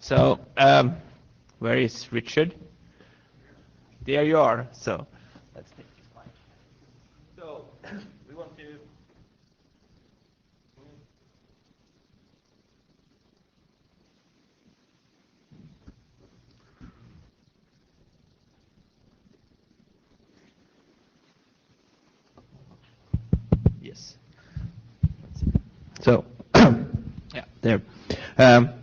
So, where is Richard? There you are. So, let's take this mic. So, we want to. Yes. So, yeah, there.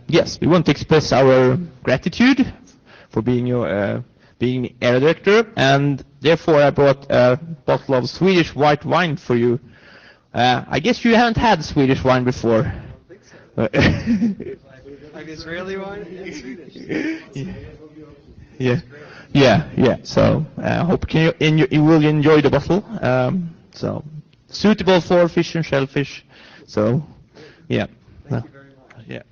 Yes, we want to express our gratitude for being your being area director, and therefore I brought a bottle of Swedish white wine for you. I guess you haven't had Swedish wine before. Like Israeli wine? Yeah, yeah. So I hope you will enjoy the bottle. So suitable for fish and shellfish. So yeah. Thank you very much. Yeah.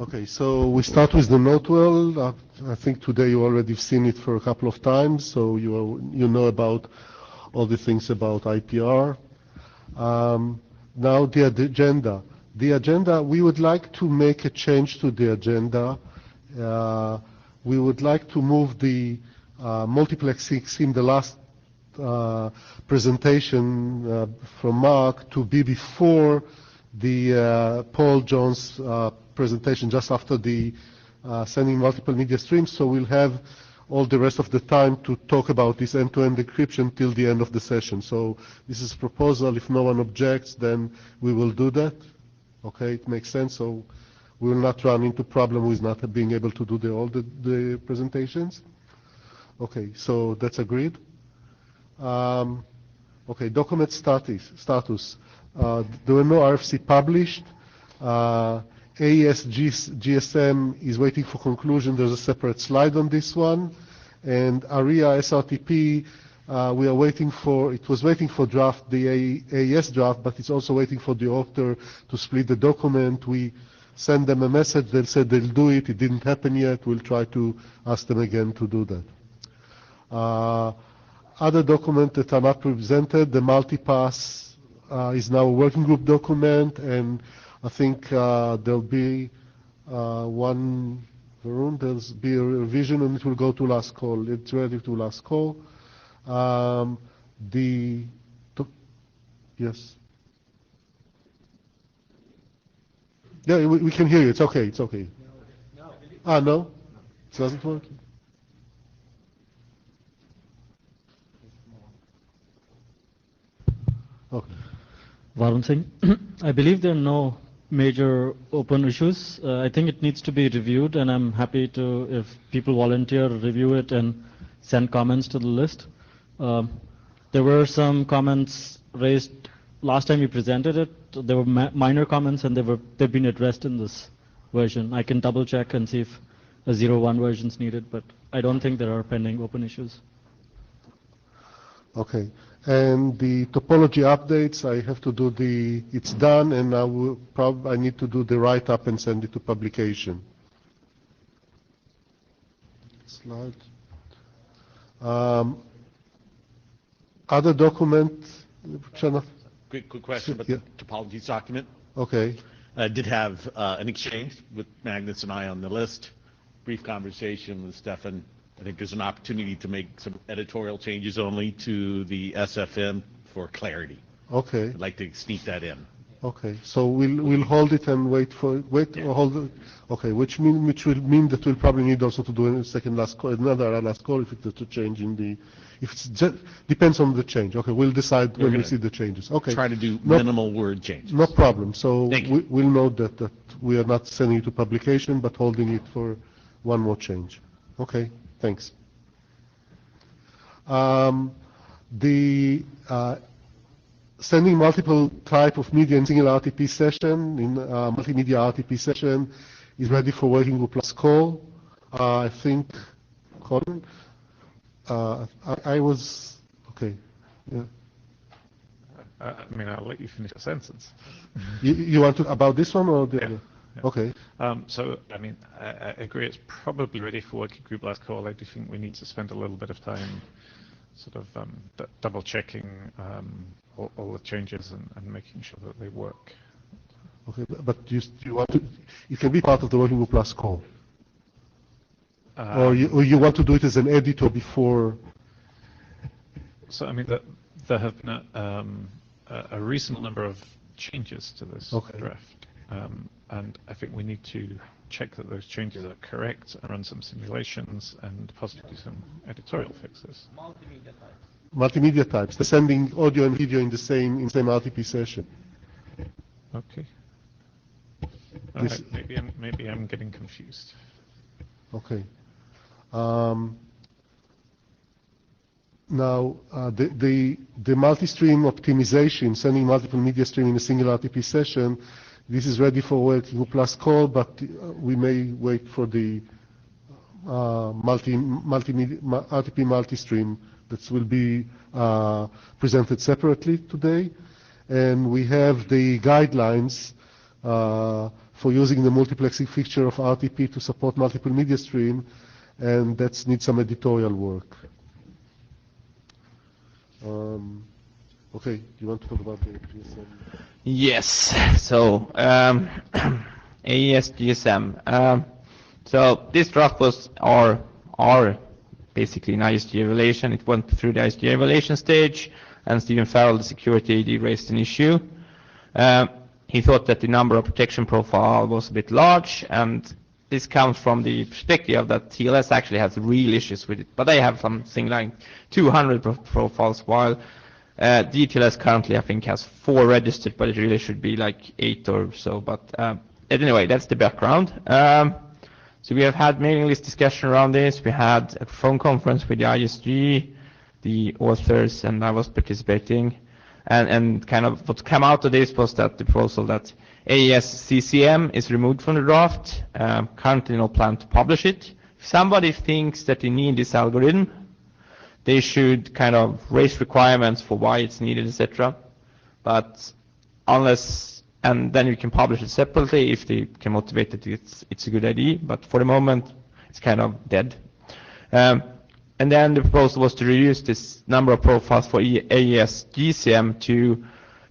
Okay, so we start with the Notewell. I think today you already seen it for a couple of times, so you know about all the things about IPR. Now the agenda. The agenda, we would like to make a change to the agenda. We would like to move the multiplexing scheme, the last presentation from Mark, to be before the Paul Jones presentation, just after the sending multiple media streams. So we'll have all the rest of the time to talk about this end-to-end encryption till the end of the session. So this is a proposal. If no one objects, then we will do that. Okay, it makes sense. So we will not run into problem with not being able to do all the presentations. Okay, so that's agreed. Okay, document status. There were no RFC published. AES GSM is waiting for conclusion. There's a separate slide on this one. And ARIA SRTP, we are waiting for, it was waiting for draft, the AES draft, but it's also waiting for the author to split the document. We send them a message, they said they'll do it. It didn't happen yet. We'll try to ask them again to do that. Other documents that are not presented, the multipass is now a working group document, and I think there'll be one, Varun, there'll be a revision and it will go to last call. It's ready to last call. Yes. Yeah, we can hear you. It's okay. It's okay. No. No? It doesn't work? Okay. Varun Singh. I believe there are no major open issues. I think it needs to be reviewed, and I'm happy to, if people volunteer, review it and send comments to the list. There were some comments raised last time we presented it. There were minor comments, and they've been addressed in this version. I can double check and see if a 0.1 version is needed, but I don't think there are pending open issues. Okay. And the topology updates, I have to do it's done, and I need to do the write-up and send it to publication. Slide. Other document, Quick question about the topologies document. Okay. Did have an exchange with Magnus and I on the list, brief conversation with Stefan. I think there's an opportunity to make some editorial changes only to the SFN for clarity. Okay. I'd like to sneak that in. Okay. So we'll hold it and hold it. Okay. Which will mean that we'll probably need also to do another last call if it's a change in the. If it's just depends on the change. Okay. We'll decide when we see the changes. Okay. Try to do minimal word changes. No problem. So we'll note that we are not sending it to publication, but holding it for one more change. Okay. Thanks. The sending multiple type of media in single RTP session, in multimedia RTP session, is ready for working group last call. I think, Colin, I was, okay. Yeah. I mean, I'll let you finish a sentence. You want to, about this one or the other? Yeah. Okay. So, I mean, I agree it's probably ready for working group last call. I do think we need to spend a little bit of time sort of double checking all the changes and making sure that they work. Okay, but you want to, it can be part of the working group plus call. Or you want to do it as an editor before? So, I mean, there have been a reasonable number of changes to this draft. And I think we need to check that those changes are correct and run some simulations and possibly do some editorial fixes. Multimedia types. Multimedia types, the sending audio and video in the same RTP session. Okay. All right, maybe I'm getting confused. Okay. Now, the multi-stream optimization, sending multiple media stream in a single RTP session, this is ready for working group plus call, but we may wait for the RTP multi-stream that will be presented separately today. And we have the guidelines for using the multiplexing feature of RTP to support multiple media stream, and that needs some editorial work. Okay, do you want to talk about the GSM? Yes. So AES GSM. So this draft was our basically an ISG evaluation. It went through the ISG evaluation stage, and Stephen Farrell, the security AD, raised an issue. He thought that the number of protection profile was a bit large, and this comes from the perspective that TLS actually has real issues with it, but they have something like 200 profiles, while DTLS currently I think has 4 registered, but it really should be like 8 or so. But anyway, that's the background. So we have had mailing list discussion around this. We had a phone conference with the ISG, the authors, and I was participating. And kind of what came out of this was that the proposal that AES CCM is removed from the draft. Currently no plan to publish it. If somebody thinks that they need this algorithm, they should kind of raise requirements for why it's needed, etc. But unless, and then you can publish it separately if they can motivate it, it's a good idea. But for the moment, it's kind of dead. And then the proposal was to reduce this number of profiles for AES GCM to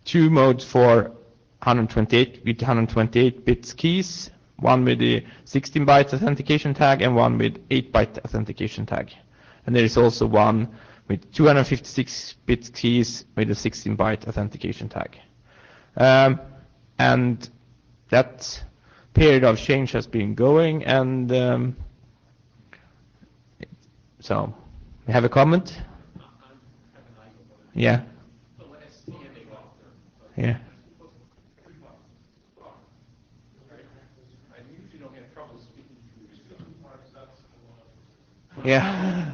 2 modes for 128 with 128 bits keys, one with the 16-byte authentication tag and one with 8-byte authentication tag. And there is also one with 256-bit keys with a 16-byte authentication tag. And that period of change has been going, and so we have a comment? Yeah. Yeah. Yeah.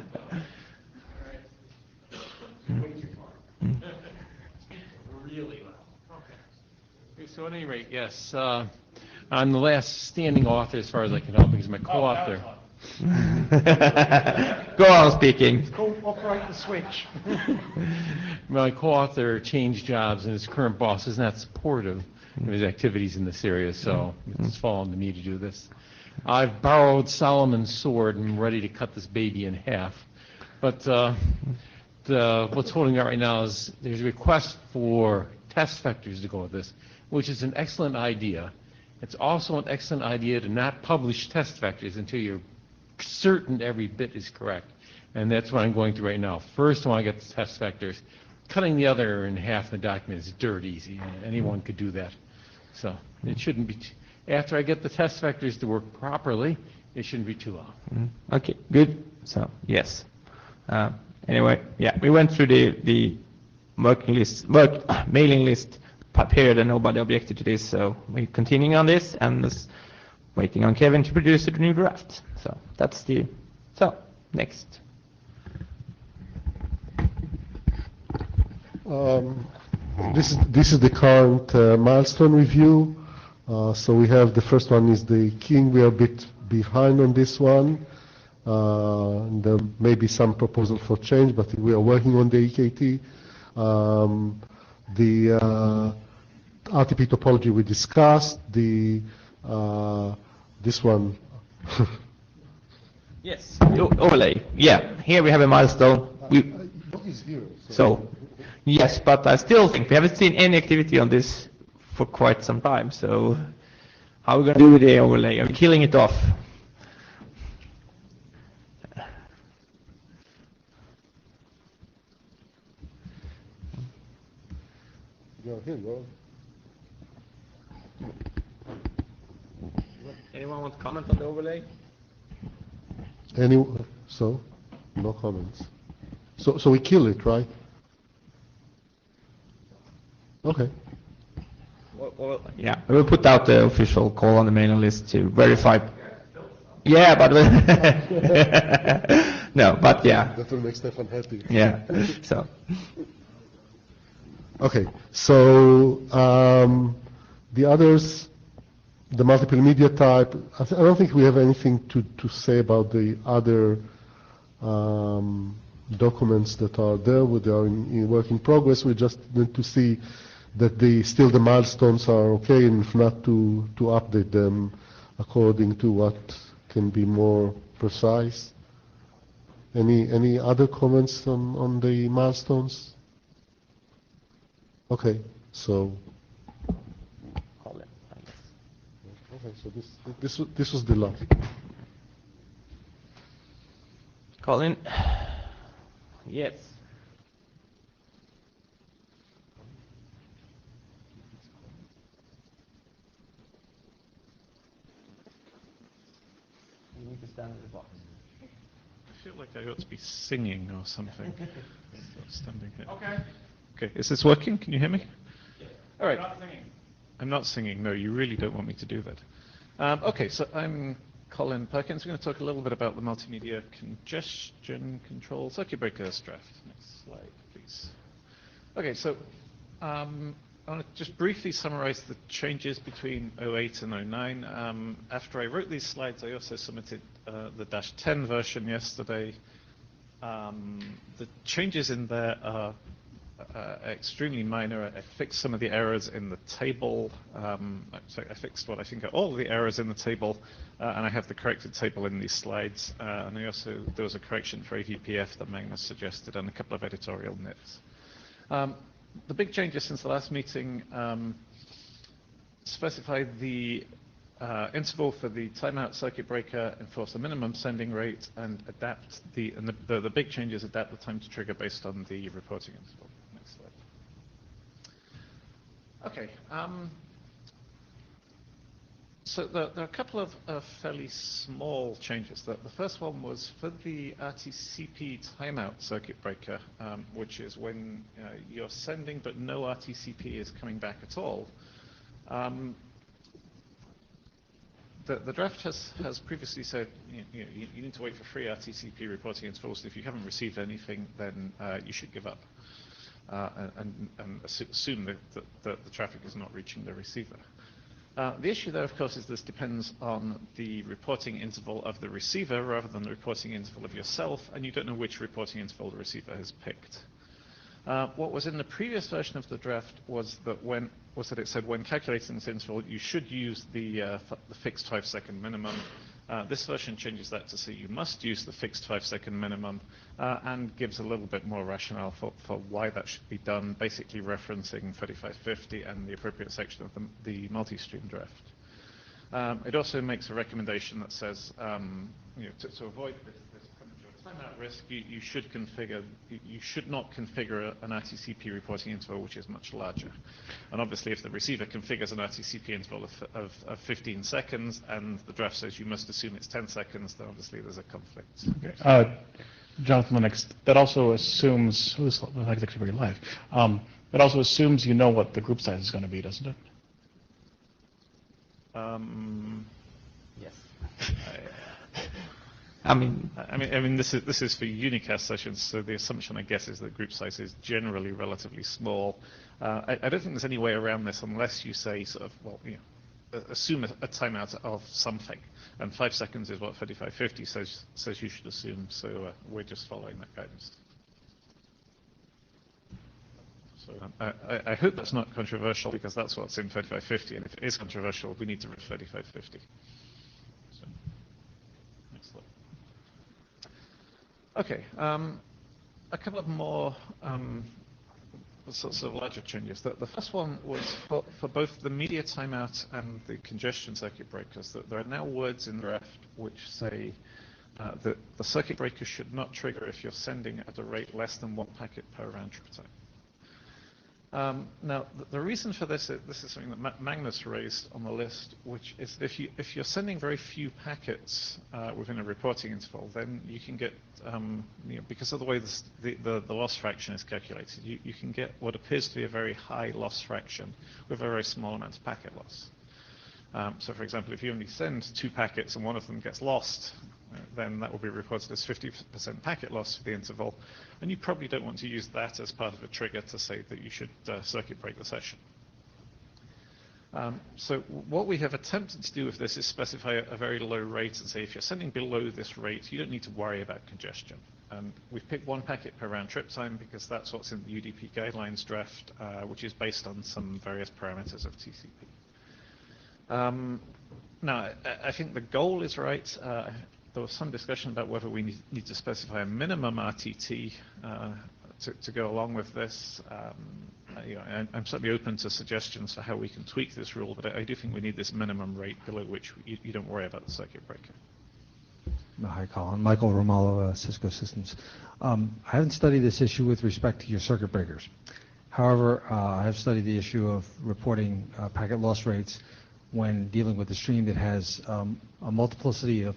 Really loud. Okay. So at any rate, yes, I'm the last standing author as far as I can help because my co-author. Go on speaking. Go operate the switch. My co-author changed jobs, and his current boss is not supportive of his activities in this area, so it's fallen to me to do this. I've borrowed Solomon's sword and I'm ready to cut this baby in half. But what's holding out right now is there's a request for test vectors to go with this, which is an excellent idea. It's also an excellent idea to not publish test vectors until you're certain every bit is correct. And that's what I'm going through right now. First, I want to get the test vectors. Cutting the other in half in the document is dirt easy. Anyone could do that. So it shouldn't be, after I get the test vectors to work properly, it shouldn't be too long. Okay, good. So, yes. Anyway, yeah, we went through the mailing list period and nobody objected to this, so we're continuing on this and just waiting on Kevin to produce a new draft. So that's next. This is the current milestone review. So we have the first one is the keying. We are a bit behind on this one. There may be some proposal for change, but we are working on the EKT. The RTP topology we discussed. This one. Yes. Overlay. Yeah. Here we have a milestone. is here. So, yes, but I still think we haven't seen any activity on this for quite some time. So, how are we going to do with the overlay? Are we killing it off? Yeah, here you Anyone want to comment on the overlay? So, no comments. So we kill it, right? Okay. Well, yeah, we'll put out the official call on the mailing list to verify. Yeah, but no, but yeah. That will make Stefan happy. Yeah. So. Okay. So the others, the multiple media type. I don't think we have anything to say about the other documents that are there. They are in work in progress. We just need to see that still the milestones are okay, and if not, to update them according to what can be more precise. Any other comments on the milestones? Okay, so. Okay, so this was the last. Colin? Yes. You need to stand in the box. I feel like I ought to be singing or something. Standing here. Okay. Okay, is this working? Can you hear me? Yes. All right. Not singing. I'm not singing. No, you really don't want me to do that. Okay, so I'm Colin Perkins. We're going to talk a little bit about the multimedia congestion control circuit breakers draft. Next slide, please. Okay, so I want to just briefly summarize the changes between 08 and 09. After I wrote these slides, I also submitted the -10 version yesterday. The changes in there are extremely minor. I fixed some of the errors in the table. So I fixed what I think are all of the errors in the table, and I have the corrected table in these slides. And there was a correction for AVPF that Magnus suggested, and a couple of editorial nits. The big changes since the last meeting specify the interval for the timeout circuit breaker, enforce a minimum sending rate, and adapt the big changes adapt the time to trigger based on the reporting interval. Next slide. Okay. So there are a couple of fairly small changes. The first one was for the RTCP timeout circuit breaker, which is when you're sending but no RTCP is coming back at all. The draft has previously said you need to wait for free RTCP reporting intervals. If you haven't received anything, then you should give up and assume that the traffic is not reaching the receiver. The issue there, of course, is this depends on the reporting interval of the receiver rather than the reporting interval of yourself, and you don't know which reporting interval the receiver has picked. What was in the previous version of the draft was that it said when calculating this interval, you should use the fixed 5-second minimum. This version changes that to say you must use the fixed 5-second minimum and gives a little bit more rationale for why that should be done, basically referencing 3550 and the appropriate section of the multi-stream draft. It also makes a recommendation that says to avoid this timeout risk, you should not configure an RTCP reporting interval which is much larger. And obviously, if the receiver configures an RTCP interval of 15 seconds and the draft says you must assume it's 10 seconds, then obviously there's a conflict. Okay. Jonathan Linux, that also assumes, that's actually very live, that also assumes you know what the group size is going to be, doesn't it? Yes. I mean, this is for unicast sessions, so the assumption, I guess, is that group size is generally relatively small. I don't think there's any way around this unless you say assume a timeout of something, and 5 seconds is what 3550 says you should assume. So we're just following that guidance. So I hope that's not controversial because that's what's in 3550, and if it is controversial, we need to read 3550. Okay, a couple of more sorts of larger changes. The first one was for both the media timeout and the congestion circuit breakers, that there are now words in the draft which say that the circuit breaker should not trigger if you're sending at a rate less than 1 packet per round trip time. Now, the reason for this is something that Magnus raised on the list, which is if you're sending very few packets within a reporting interval, then you can get, because of the way the loss fraction is calculated, you can get what appears to be a very high loss fraction with a very small amount of packet loss. So, for example, if you only send 2 packets and one of them gets lost, then that will be reported as 50% packet loss for the interval, and you probably don't want to use that as part of a trigger to say that you should circuit break the session. So what we have attempted to do with this is specify a very low rate and say if you're sending below this rate, you don't need to worry about congestion. And we've picked 1 packet per round trip time because that's what's in the UDP guidelines draft, which is based on some various parameters of TCP. Now, I think the goal is right. There was some discussion about whether we need to specify a minimum RTT to go along with this. I'm certainly open to suggestions for how we can tweak this rule, but I do think we need this minimum rate below which you don't worry about the circuit breaker. Hi, Colin. Michael Romalo, Cisco Systems. I haven't studied this issue with respect to your circuit breakers. However, I have studied the issue of reporting packet loss rates when dealing with a stream that has a multiplicity of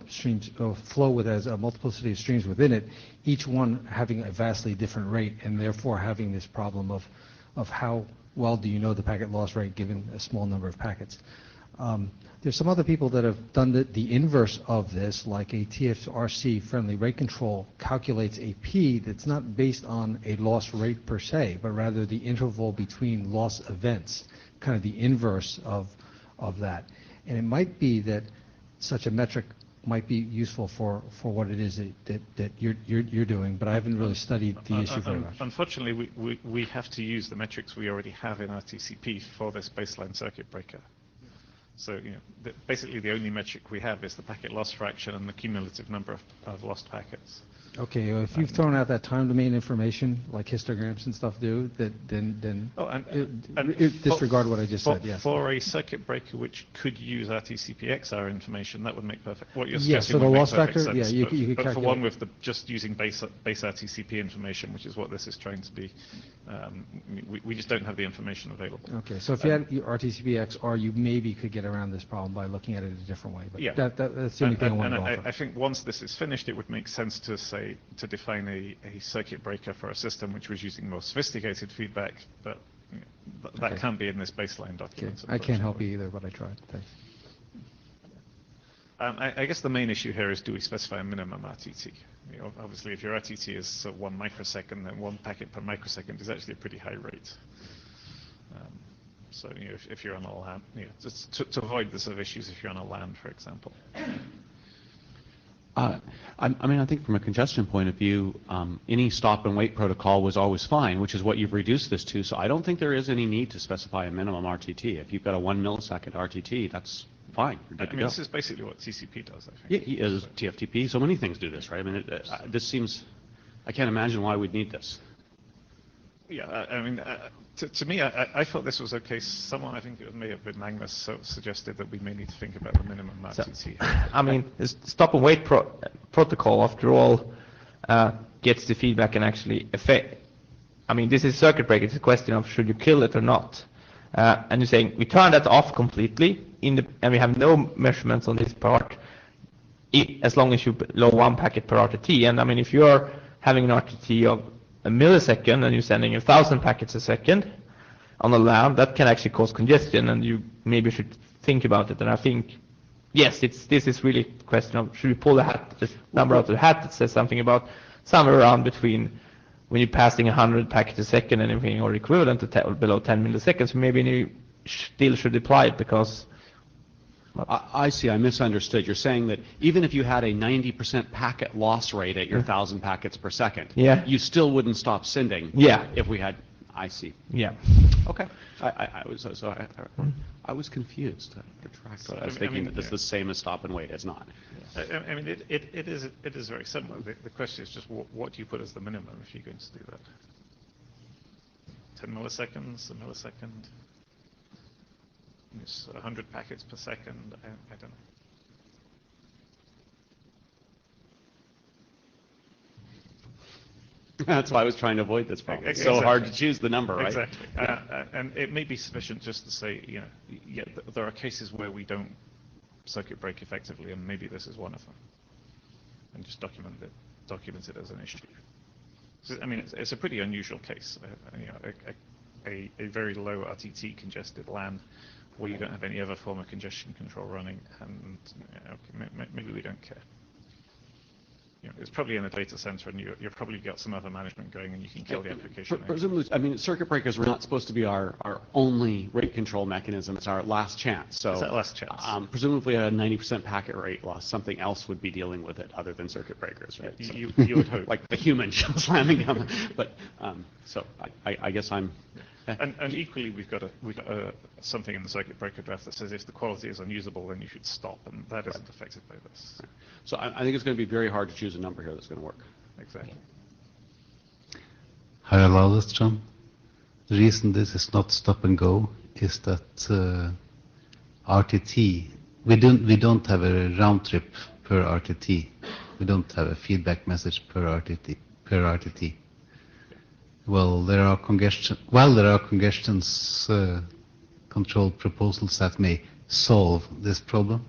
streams, flow with has a multiplicity of streams within it, each one having a vastly different rate, and therefore having this problem of how well do you know the packet loss rate given a small number of packets. There's some other people that have done the inverse of this, like a TFRC friendly rate control calculates a P that's not based on a loss rate per se, but rather the interval between loss events, kind of the inverse of that. And it might be that such a metric might be useful for what it is that you're doing, but I haven't really studied the issue very much. Unfortunately, we have to use the metrics we already have in our TCP for this baseline circuit breaker. So, basically the only metric we have is the packet loss fraction and the cumulative number of lost packets. Okay, well, if you've thrown out that time domain information, like histograms and stuff do, then disregard what I just said, yes. For a circuit breaker which could use RTCP XR information, that would make perfect, what you're yeah, suggesting so the would make loss perfect factor, sense. yeah, you could but calculate. for one with just using base RTCP information, which is what this is trying to be, we just don't have the information available. Okay, so if you had your RTCP XR, you maybe could get around this problem by looking at it a different way. But yeah, that's the only thing I want to offer. I think once this is finished, it would make sense to define a circuit breaker for a system which was using more sophisticated feedback, but that Okay. can't be in this baseline document. Okay. I can't help you either, but I tried. Thanks. I guess the main issue here is, do we specify a minimum RTT? Obviously, if your RTT is 1 microsecond, then 1 packet per microsecond is actually a pretty high rate. So if you're on a LAN, just to avoid the sort of issues if you're on a LAN, for example. I think from a congestion point of view, any stop and wait protocol was always fine, which is what you've reduced this to. So I don't think there is any need to specify a minimum RTT. If you've got a 1 millisecond RTT, that's fine. You're good to go. This is basically what TCP does, I think. Yeah, TFTP. So many things do this, right? I mean, this seems. I can't imagine why we'd need this. Yeah, to me, I thought this was okay. Someone, I think it may have been Magnus, suggested that we may need to think about the minimum RTT. This stop and wait protocol, after all, gets the feedback and actually affect. This is circuit breaker. It's a question of should you kill it or not. And you're saying we turn that off completely, and we have no measurements on this part, as long as you below 1 packet per RTT. And if you're having an RTT of a millisecond and you're sending 1,000 packets a second on a LAN, that can actually cause congestion, and you maybe should think about it. And I think, yes, this is really a question of should we pull the number out of the hat that says something about somewhere around between when you're passing 100 packets a second and anything or equivalent to below 10 milliseconds, maybe you still should apply it because. I see. I misunderstood. You're saying that even if you had a 90% packet loss rate at your 1,000 packets per second, yeah, you still wouldn't stop sending. Yeah. If we had. I see. Yeah. Okay. I was confused. I was thinking that this is the same as stop and wait. It's not. I mean, it is very similar. The question is just what do you put as the minimum if you're going to do that? 10 milliseconds, a millisecond? It's 100 packets per second. I don't know. That's why I was trying to avoid this problem. It's so Exactly. hard to choose the number, right? Exactly. And it may be sufficient just to say, yeah, there are cases where we don't circuit break effectively, and maybe this is one of them. And just document it as an issue. So, I mean, it's a pretty unusual case. A very low RTT congested LAN where you don't have any other form of congestion control running, and maybe we don't care. It's probably in a data center, and you've probably got some other management going, and you can kill the application. Presumably, I mean, circuit breakers were not supposed to be our only rate control mechanism. It's our last chance. So it's our last chance. Presumably, at a 90% packet rate loss, something else would be dealing with it other than circuit breakers, right? You would hope. Like the human slamming down. But so I guess I'm. And equally, we've got something in the circuit breaker draft that says if the quality is unusable, then you should stop, and that isn't affected by this. So I think it's going to be very hard to choose a number here that's going to work. Exactly. Hi, John. The reason this is not stop and go is that RTT, we don't have a round trip per RTT. We don't have a feedback message per RTT. Well, there are congestions control proposals that may solve this problem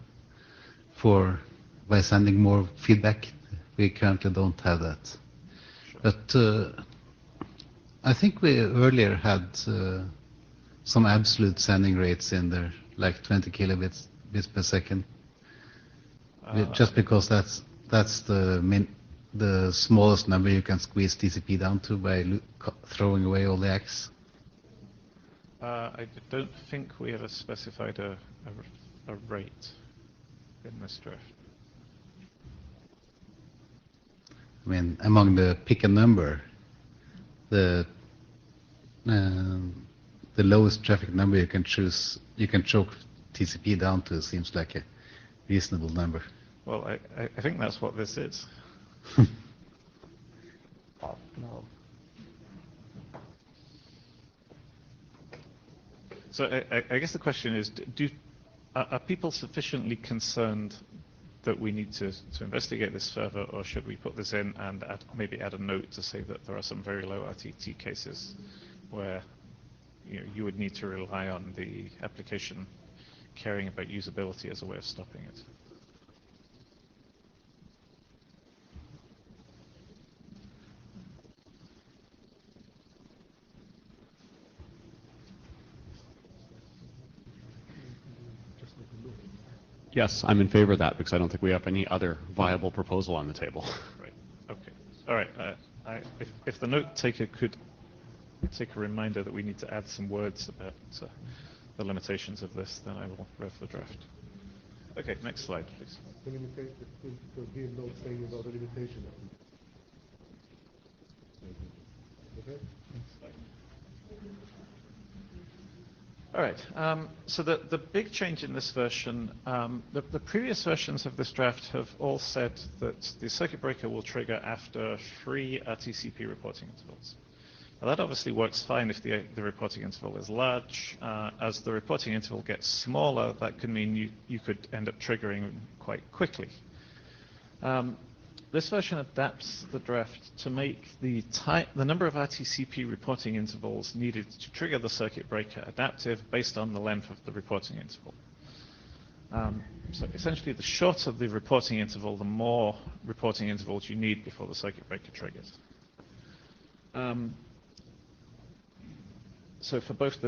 by sending more feedback. We currently don't have that. Sure. But I think we earlier had some absolute sending rates in there, like 20 kilobits per second. Just because that's the smallest number you can squeeze TCP down to by throwing away all the X. I don't think we ever specified a rate in this draft. I mean, among the pick a number, the lowest traffic number you can choose, you can choke TCP down to seems like a reasonable number. Well, I think that's what this is. No. So I guess the question is, are people sufficiently concerned that we need to investigate this further, or should we put this in and maybe add a note to say that there are some very low RTT cases where you would need to rely on the application caring about usability as a way of stopping it? Yes, I'm in favor of that because I don't think we have any other viable proposal on the table. Right. Okay. All right. If the note taker could take a reminder that we need to add some words about the limitations of this, then I will rev the draft. Okay. Next slide, please. The limitation, there'll be a note saying about the limitation. Okay. All right, so the big change in this version, the previous versions of this draft have all said that the circuit breaker will trigger after 3 TCP reporting intervals. Now that obviously works fine if the reporting interval is large. As the reporting interval gets smaller, that could mean you could end up triggering quite quickly. This version adapts the draft to make the number of RTCP reporting intervals needed to trigger the circuit breaker adaptive based on the length of the reporting interval. So essentially, the shorter the reporting interval, the more reporting intervals you need before the circuit breaker triggers. So for both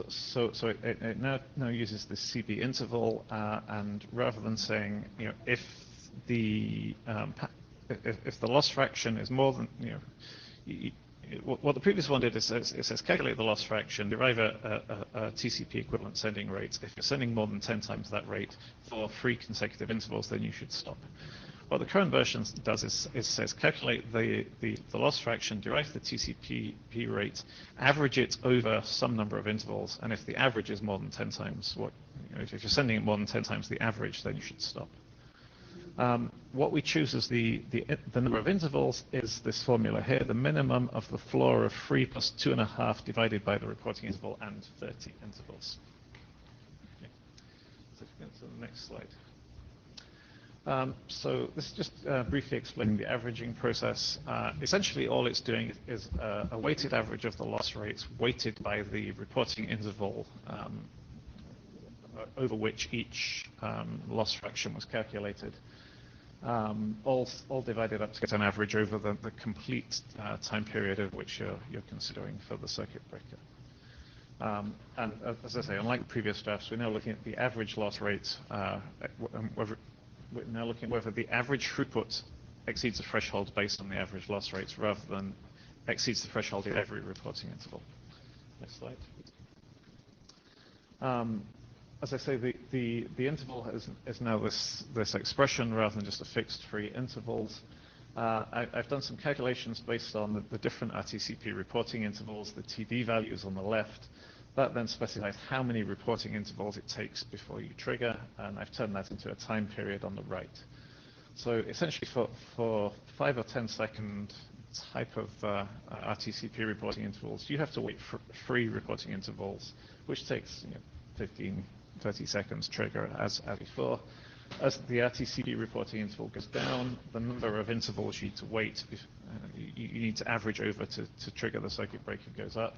so it now uses the CB interval, and rather than saying, if the loss fraction is more than, what the previous one did is it says calculate the loss fraction, derive a TCP equivalent sending rate. If you're sending more than 10 times that rate for 3 consecutive intervals, then you should stop. What the current version does is says calculate the loss fraction, derive the TCP rate, average it over some number of intervals, and if the average is more than 10 times if you're sending it more than 10 times the average, then you should stop. What we choose as the number of intervals is this formula here, the minimum of the floor of 3 plus 2.5 divided by the reporting interval and 30 intervals. Okay. So if we go to the next slide. So this is just briefly explaining the averaging process. Essentially, all it's doing is a weighted average of the loss rates weighted by the reporting interval over which each loss fraction was calculated. All divided up to get an average over the complete time period of which you're considering for the circuit breaker. And as I say, unlike previous drafts, we're now looking at the average loss rate. We're now looking at whether the average throughput exceeds the threshold based on the average loss rates rather than exceeds the threshold at every reporting interval. Next slide. As I say, the interval is now this expression rather than just a fixed 3 intervals. I've done some calculations based on the different RTCP reporting intervals, the TD values on the left. That then specifies how many reporting intervals it takes before you trigger, and I've turned that into a time period on the right. So essentially for 5 or 10 second type of RTCP reporting intervals, you have to wait for 3 reporting intervals, which takes 15, 30 seconds trigger as before. As the RTCP reporting interval goes down, the number of intervals you need to wait, you need to average over to trigger the circuit breaker goes up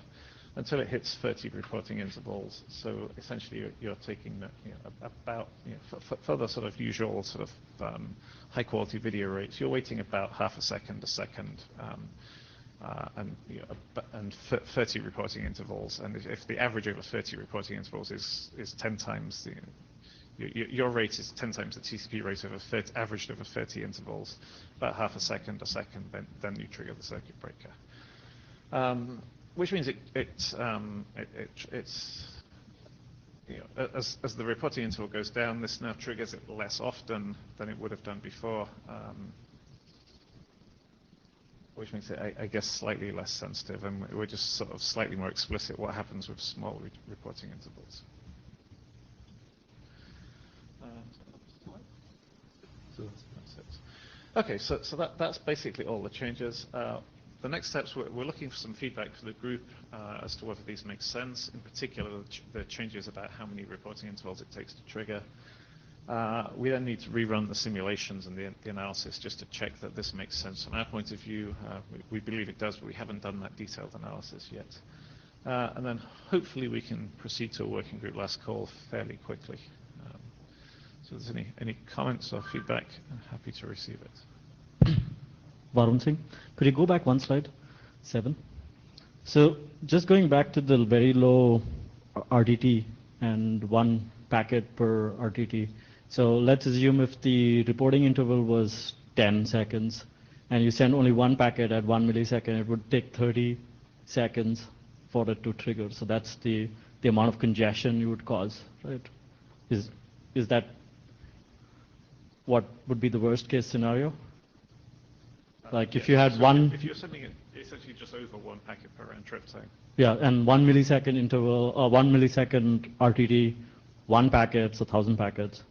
until it hits 30 reporting intervals. So essentially you're taking about, for the sort of usual sort of high quality video rates, you're waiting about half a second, and 30 reporting intervals. And if the average over 30 reporting intervals is 10 times your rate is 10 times the TCP rate over averaged over 30 intervals, about half a second, then you trigger the circuit breaker. Which means it's as the reporting interval goes down, this now triggers it less often than it would have done before, which makes it, I guess, slightly less sensitive, and we're just sort of slightly more explicit what happens with small reporting intervals. Okay, so that's basically all the changes. The next steps, we're looking for some feedback for the group as to whether these make sense, in particular the changes about how many reporting intervals it takes to trigger. We then need to rerun the simulations and the analysis just to check that this makes sense from our point of view. We believe it does, but we haven't done that detailed analysis yet. And then hopefully we can proceed to a working group last call fairly quickly. So if there's any comments or feedback, I'm happy to receive it. Varun Singh, could you go back one slide, 7? So just going back to the very low RTT and 1 packet per RTT. So let's assume if the reporting interval was 10 seconds and you send only 1 packet at 1 millisecond, it would take 30 seconds for it to trigger. So that's the amount of congestion you would cause, right? Is that what would be the worst case scenario? Like if you had If you're sending it essentially just over 1 packet per round trip time. Yeah, and 1 millisecond interval, 1 millisecond RTT, 1 packet, so 1,000 packets.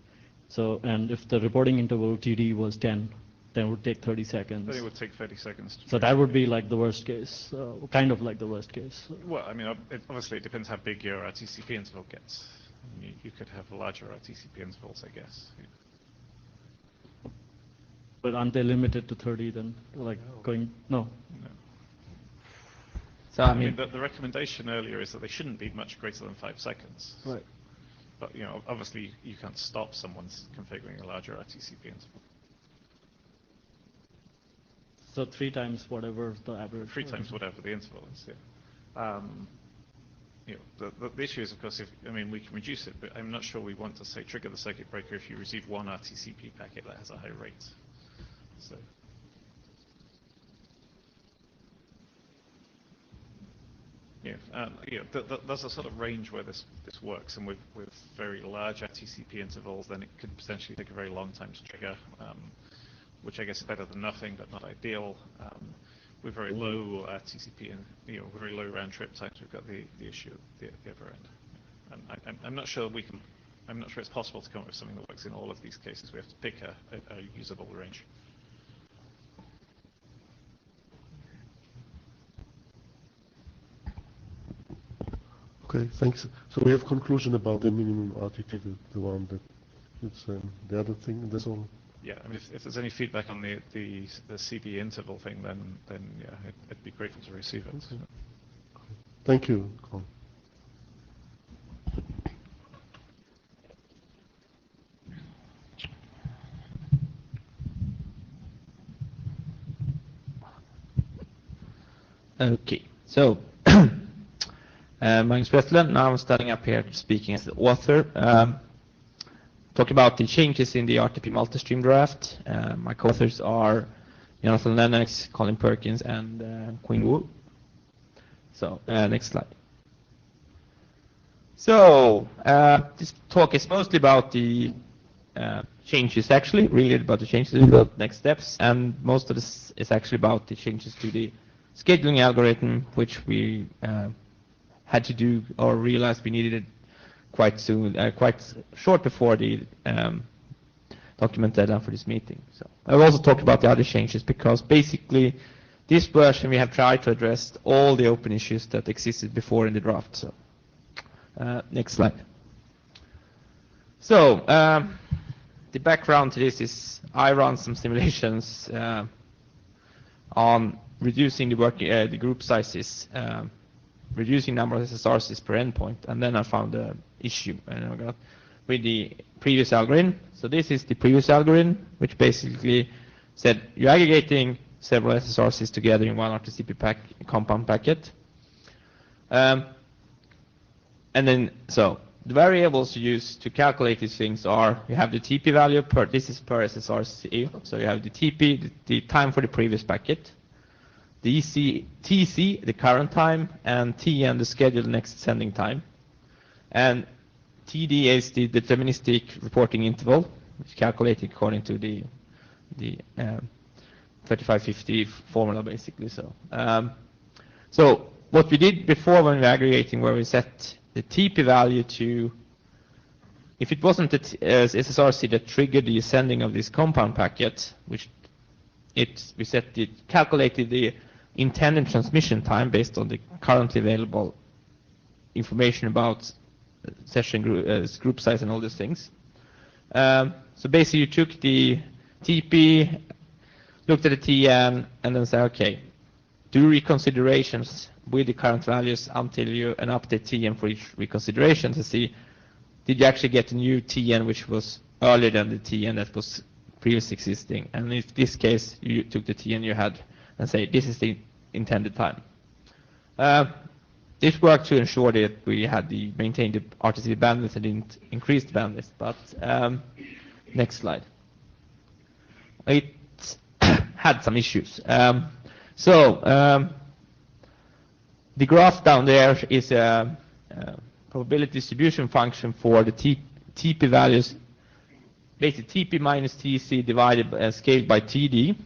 So, and if the reporting interval TD was 10, then it would take 30 seconds. Then it would take 30 seconds. So that would be like the worst case, kind of like the worst case. Well, I mean, obviously it depends how big your RTCP interval gets. You could have larger RTCP intervals, I guess. But aren't they limited to 30 then? Like going, no. So I mean, the recommendation earlier is that they shouldn't be much greater than 5 seconds. Right. But obviously you can't stop someone's configuring a larger RTCP interval. So 3 times whatever the average. 3 times whatever the interval is. Yeah. The issue is, of course, we can reduce it, but I'm not sure we want to say trigger the circuit breaker if you receive 1 RTCP packet that has a high rate. So. There's a sort of range where this works, and with very large RTCP intervals, then it could potentially take a very long time to trigger. which I guess is better than nothing, but not ideal. We're very low TCP and very low round trip times. We've got the issue at the other end. And I'm not sure we can. I'm not sure it's possible to come up with something that works in all of these cases. We have to pick a usable range. Okay, thanks. So we have conclusion about the minimum RTT, the one that it's the other thing. That's all. Yeah, I mean, if there's any feedback on the CB interval thing, then yeah, it'd be grateful to receive it. Okay. Thank you, Colin. Okay, so Magnus Westland, now I'm standing up here speaking as the author. Talk about the changes in the RTP multi-stream draft. My co-authors are Jonathan Lennox, Colin Perkins, and Quinn Wu. So, next slide. So, this talk is mostly about the changes, actually, really about the changes to the next steps, and most of this is actually about the changes to the scheduling algorithm, which we had to do or realized we needed it quite soon, quite short before the document deadline for this meeting. So I've also talked about the other changes because basically this version we have tried to address all the open issues that existed before in the draft. So next slide. So the background to this is I run some simulations on reducing the group sizes, reducing number of SSRCs per endpoint, and then I found an issue and I got with the previous algorithm. So this is the previous algorithm, which basically said you're aggregating several SSRCs together in one RTCP compound packet. And then, so the variables you use to calculate these things are, you have the TP value per, this is per SSRC, so you have the TP, the time for the previous packet, the TC, the current time, and TN, the scheduled next sending time. And TD is the deterministic reporting interval, which is calculated according to the 3550 formula, basically. So, so what we did before when we were aggregating, where we set the TP value to, if it wasn't the SSRC that triggered the sending of this compound packet, which we calculated the intended transmission time based on the currently available information about session group size and all these things. So basically you took the TP, looked at the TN, and then said, okay, do reconsiderations with the current values until you an update TN for each reconsideration to see, did you actually get a new TN which was earlier than the TN that was previously existing? And in this case, you took the TN you had and say, this is the intended time. This worked to ensure that we had maintained the RTCP bandwidth and didn't increase the bandwidth, but next slide. It had some issues. The graph down there is a probability distribution function for the TP values, basically TP minus TC divided scaled by TD.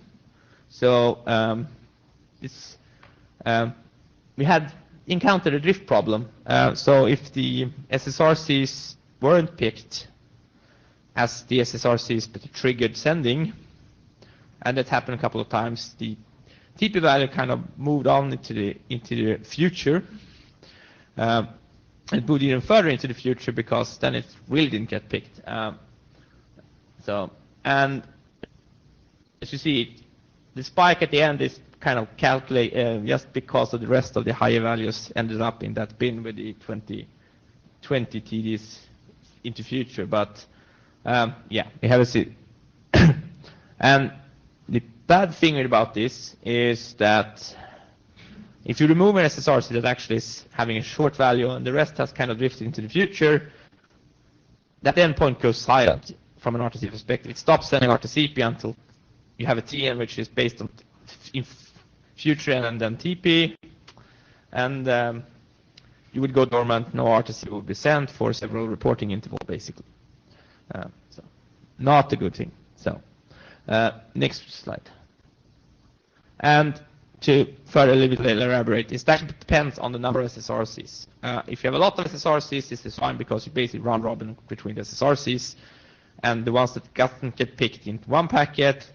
So we had encountered a drift problem. So if the SSRCs weren't picked as the SSRCs that triggered sending, and that happened a couple of times, the TP value kind of moved on into the future. It moved even further into the future because then it really didn't get picked. And as you see, the spike at the end is kind of calculate just because of the rest of the higher values ended up in that bin with the 20 TDs into future. But yeah, we have a see. And the bad thing about this is that if you remove an SSRC that actually is having a short value and the rest has kind of drifted into the future, that endpoint goes silent from an RTCP perspective. It stops sending RTCP until you have a TN which is based on future and then TP, and you would go dormant, no RTCP would be sent for several reporting intervals, basically. So not a good thing. So Next slide. And to further a little bit elaborate, it actually depends on the number of SSRCs. If you have a lot of SSRCs, this is fine because you basically round robin between the SSRCs, and the ones that doesn't get picked into one packet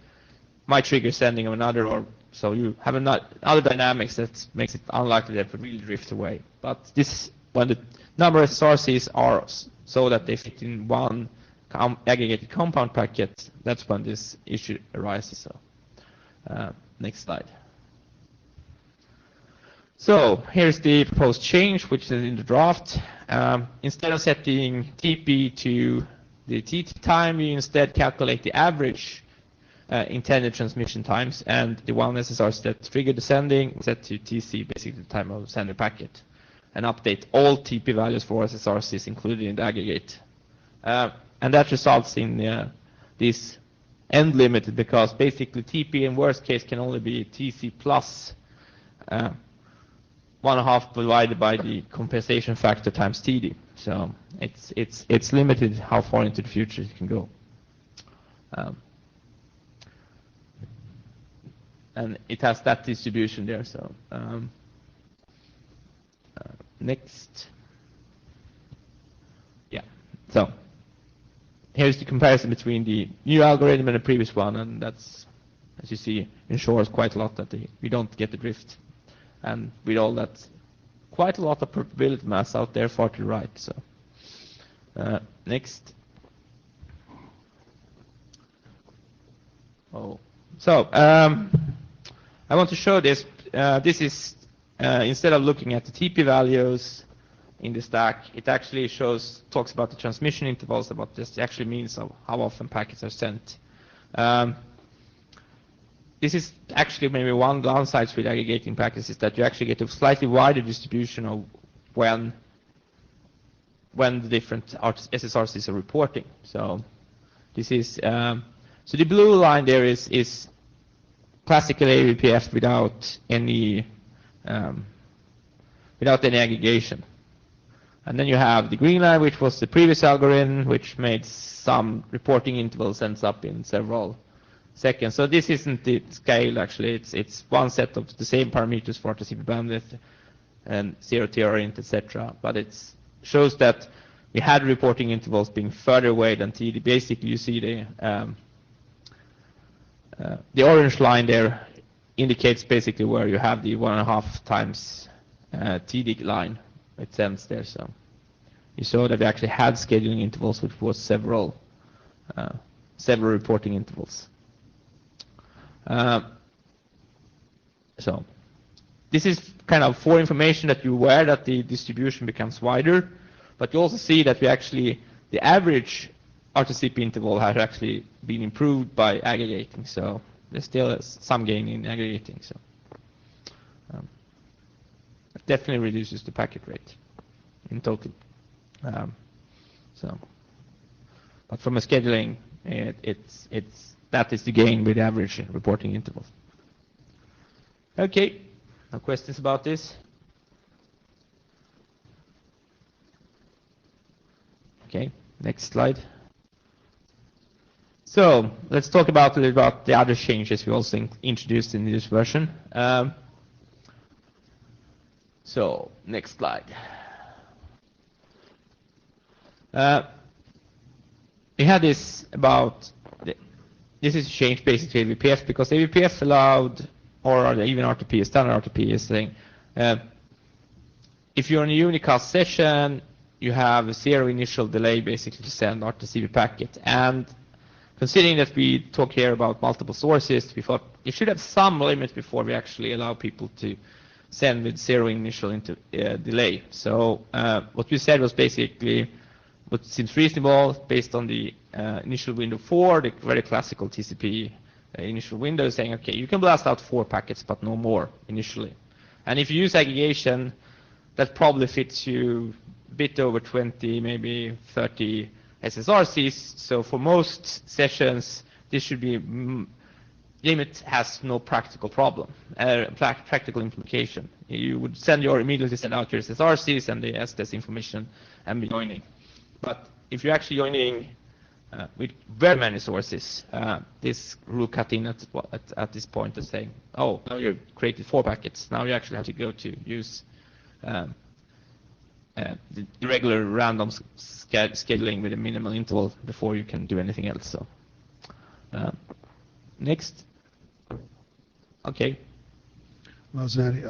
might trigger sending of another, or so you have other dynamics that makes it unlikely that it would really drift away. But this, when the number of SSRCs are so that they fit in one aggregated compound packet, that's when this issue arises. So, next slide. So here's the proposed change, which is in the draft. Instead of setting TP to the TT time, we instead calculate the average intended transmission times, and the one SSR that triggered the sending set to TC, basically the time of sender packet, and update all TP values for SSRCs included in the aggregate. And that results in this end limit, because basically TP in worst case can only be TC plus 1/2 divided by the compensation factor times TD. So it's limited how far into the future it can go. And it has that distribution there. So next. Yeah. So here's the comparison between the new algorithm and the previous one, and that's, as you see, ensures quite a lot that we don't get the drift. And with all that, quite a lot of probability mass out there far to the right. So next. Oh, so I want to show this. This is instead of looking at the TP values in the stack, it actually talks about the transmission intervals, about this actually means of how often packets are sent. This is actually maybe one downside with aggregating packets, is that you actually get a slightly wider distribution of when the different SSRCs are reporting. So this is so the blue line there is classical AVPF without any aggregation. And then you have the green line, which was the previous algorithm, which made some reporting intervals ends up in several seconds. So this isn't the scale actually. It's one set of the same parameters for RTCP bandwidth and 0T orient, etc. But it shows that we had reporting intervals being further away than TD. Basically, you see the orange line there indicates basically where you have the 1.5 times TD line. It sends there. So you saw that we actually had scheduling intervals, which was several reporting intervals. So this is kind of for information that you're aware that the distribution becomes wider, but you also see that the average RTCP interval has actually been improved by aggregating. So there's still some gain in aggregating. So it definitely reduces the packet rate in total. But from a scheduling, that is the gain with average reporting intervals. Okay, no questions about this? Okay, next slide. So let's talk a little about the other changes we also introduced in this version. So next slide. We had this about this is changed basically AVPF, because AVPF allowed, or even RTP, standard RTP is saying, if you're in a unicast session, you have a 0 initial delay basically to send RTCP packet. And considering that we talk here about multiple sources, we thought you should have some limit before we actually allow people to send with 0 initial delay. So what we said was basically what seems reasonable based on the initial window 4, the very classical TCP initial window, saying, okay, you can blast out 4 packets, but no more initially. And if you use aggregation, that probably fits you a bit over 20, maybe 30 SSRCs. So for most sessions, this should be limit has no practical problem, practical implication. You would immediately send out your SSRCs and the SDS information and be joining. But if you're actually joining with very many sources, this rule cut in at this point and saying, oh, now you've created 4 packets. Now you actually have to go to use the regular random scheduling with a minimal interval before you can do anything else. So next. Okay. Zanatti,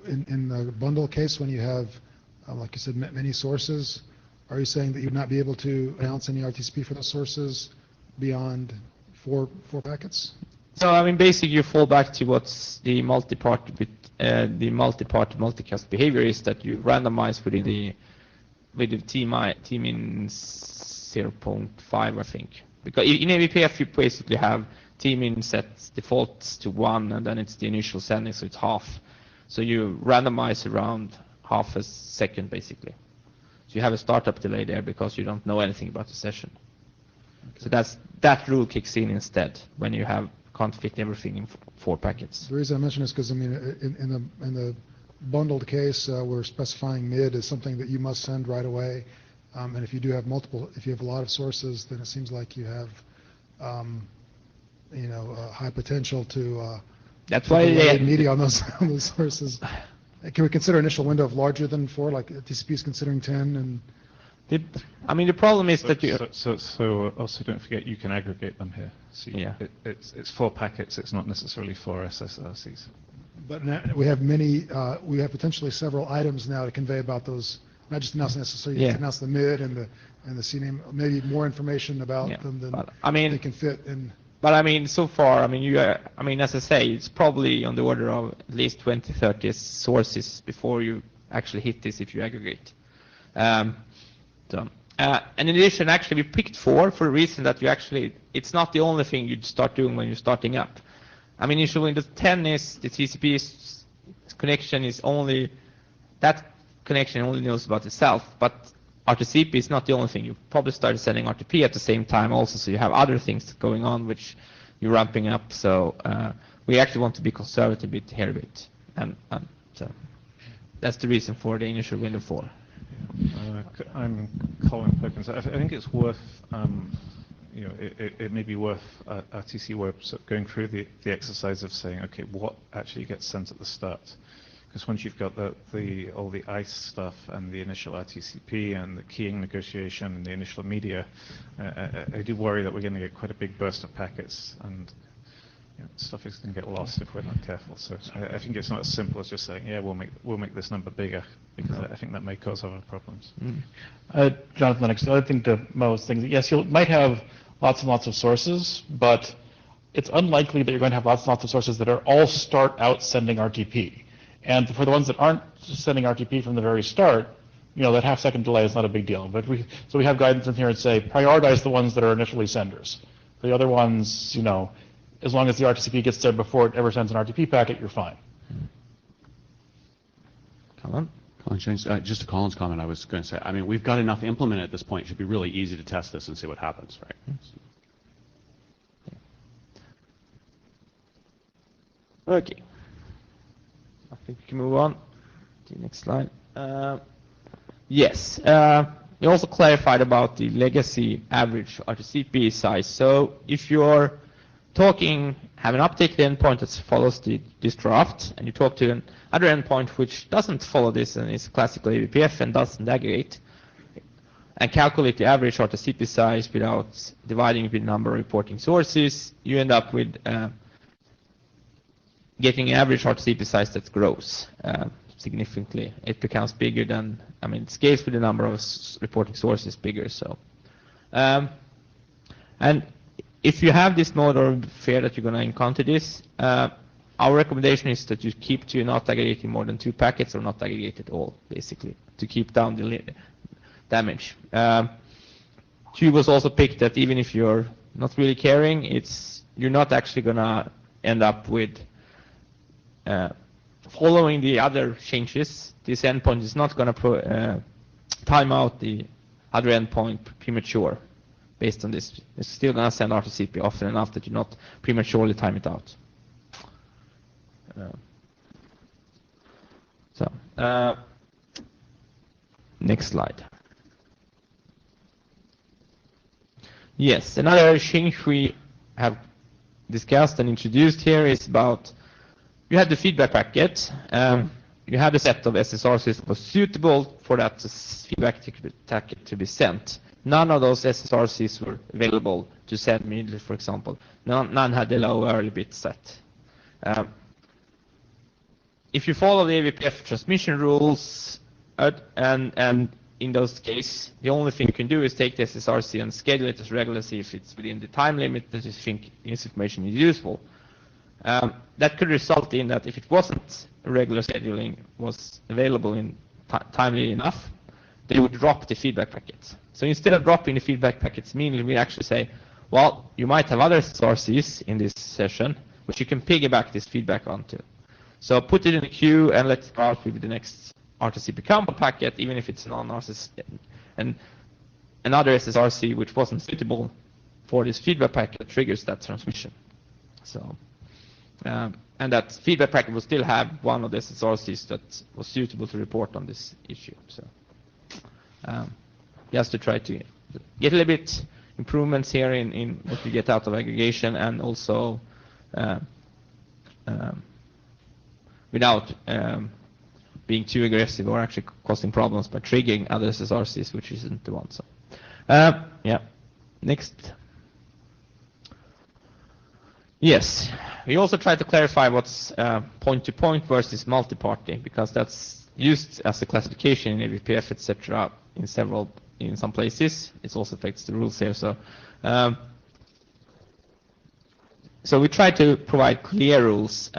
in the bundle case, when you have, like you said, many sources, are you saying that you would not be able to announce any RTCP for those sources beyond four packets? So I mean, basically, you fall back to what's the multicast behavior is, that you randomize with the t min 0.5, I think. Because in AVPF you basically have t min set defaults to 1, and then it's the initial sending, so it's half. So you randomize around half a second, basically. So you have a startup delay there because you don't know anything about the session. Okay. So that rule kicks in instead when you can't fit everything in 4 packets. The reason I mention this is because I mean in the bundled case, we're specifying mid as something that you must send right away, and if you do have if you have a lot of sources, then it seems like you have high potential to that's why they media on those sources. Can we consider initial window of larger than 4, like TCP is considering 10? And I mean, the problem is that you... So also don't forget you can aggregate them here. So yeah. It's 4 packets, it's not necessarily 4 SSRCs. But now we have we have potentially several items now to convey about those, not just announce necessarily, announce the mid and the CNAME, maybe more information about them than they can fit in. But I mean, so far, I mean, as I say, it's probably on the order of at least 20, 30 sources before you actually hit this if you aggregate. And in addition, actually, we picked 4 for a reason that it's not the only thing you'd start doing when you're starting up. I mean, usually the 10 is the TCP connection is that connection only knows about itself, but RTCP is not the only thing. You probably started sending RTP at the same time also, so you have other things going on which you're ramping up. So we actually want to be conservative here a bit, and so that's the reason for the initial window 4. I'm Colin Perkins. I think it's worth, it may be worth RTC Web going through the exercise of saying, okay, what actually gets sent at the start? Because once you've got all the ICE stuff and the initial RTCP and the keying negotiation and the initial media, I do worry that we're going to get quite a big burst of packets, and stuff is going to get lost if we're not careful. So I think it's not as simple as just saying, yeah, we'll make this number bigger, because I think that may cause other problems. Jonathan Lennox, the other thing to most things, yes, you might have lots and lots of sources, but it's unlikely that you're going to have lots and lots of sources that are all start out sending RTP. And for the ones that aren't sending RTP from the very start, that half-second delay is not a big deal. But we have guidance in here and say prioritize the ones that are initially senders. The other ones, as long as the RTCP gets there before it ever sends an RTP packet, you're fine. Colin, just to Colin's comment, I was going to say, I mean, we've got enough implemented at this point. It should be really easy to test this and see what happens, right? Okay. I think we can move on to the next slide. Yes, we also clarified about the legacy average RTCP size. So if you're have an updated endpoint that follows this draft, and you talk to another endpoint which doesn't follow this and is classical AVPF and doesn't aggregate, and calculate the average RTCP size without dividing the number of reporting sources, you end up with getting an average RTCP size that grows significantly. It becomes bigger than, it scales with the number of reporting sources bigger. So, and if you have this mode or fear that you're going to encounter this, our recommendation is that you keep to not aggregating more than 2 packets or not aggregate at all, basically, to keep down the damage. 2 was also picked that even if you're not really caring, you're not actually going to end up with following the other changes. This endpoint is not going to time out the other endpoint premature based on this. It's still going to send RTCP often enough that you not prematurely time it out. Next slide. Yes, another change we have discussed and introduced here is about, you had the feedback packet, you had a set of SSRCs that was suitable for that feedback packet to be sent. None of those SSRCs were available to send immediately, for example. None had the low early bit set. If you follow the AVPF transmission rules, and in those cases, the only thing you can do is take the SSRC and schedule it as regular, see if it's within the time limit that you think this information is useful. That could result in that if it wasn't regular scheduling was available in timely enough, they would drop the feedback packets. So instead of dropping the feedback packets, meaning we actually say, well, you might have other sources in this session, which you can piggyback this feedback onto. So put it in the queue and let's start with the next RTCP combo packet, even if it's non-RTCP, and another SSRC which wasn't suitable for this feedback packet triggers that transmission. So, and that feedback packet will still have one of the SSRCs that was suitable to report on this issue. So, just to try to get a little bit improvements here in what you get out of aggregation, and also without being too aggressive or actually causing problems by triggering other SSRCs, which isn't the one. So, yeah, next. Yes, we also try to clarify what's point-to-point versus multi-party, because that's used as a classification in AVPF, etc. in some places. It also affects the rules here. So, so we try to provide clear rules.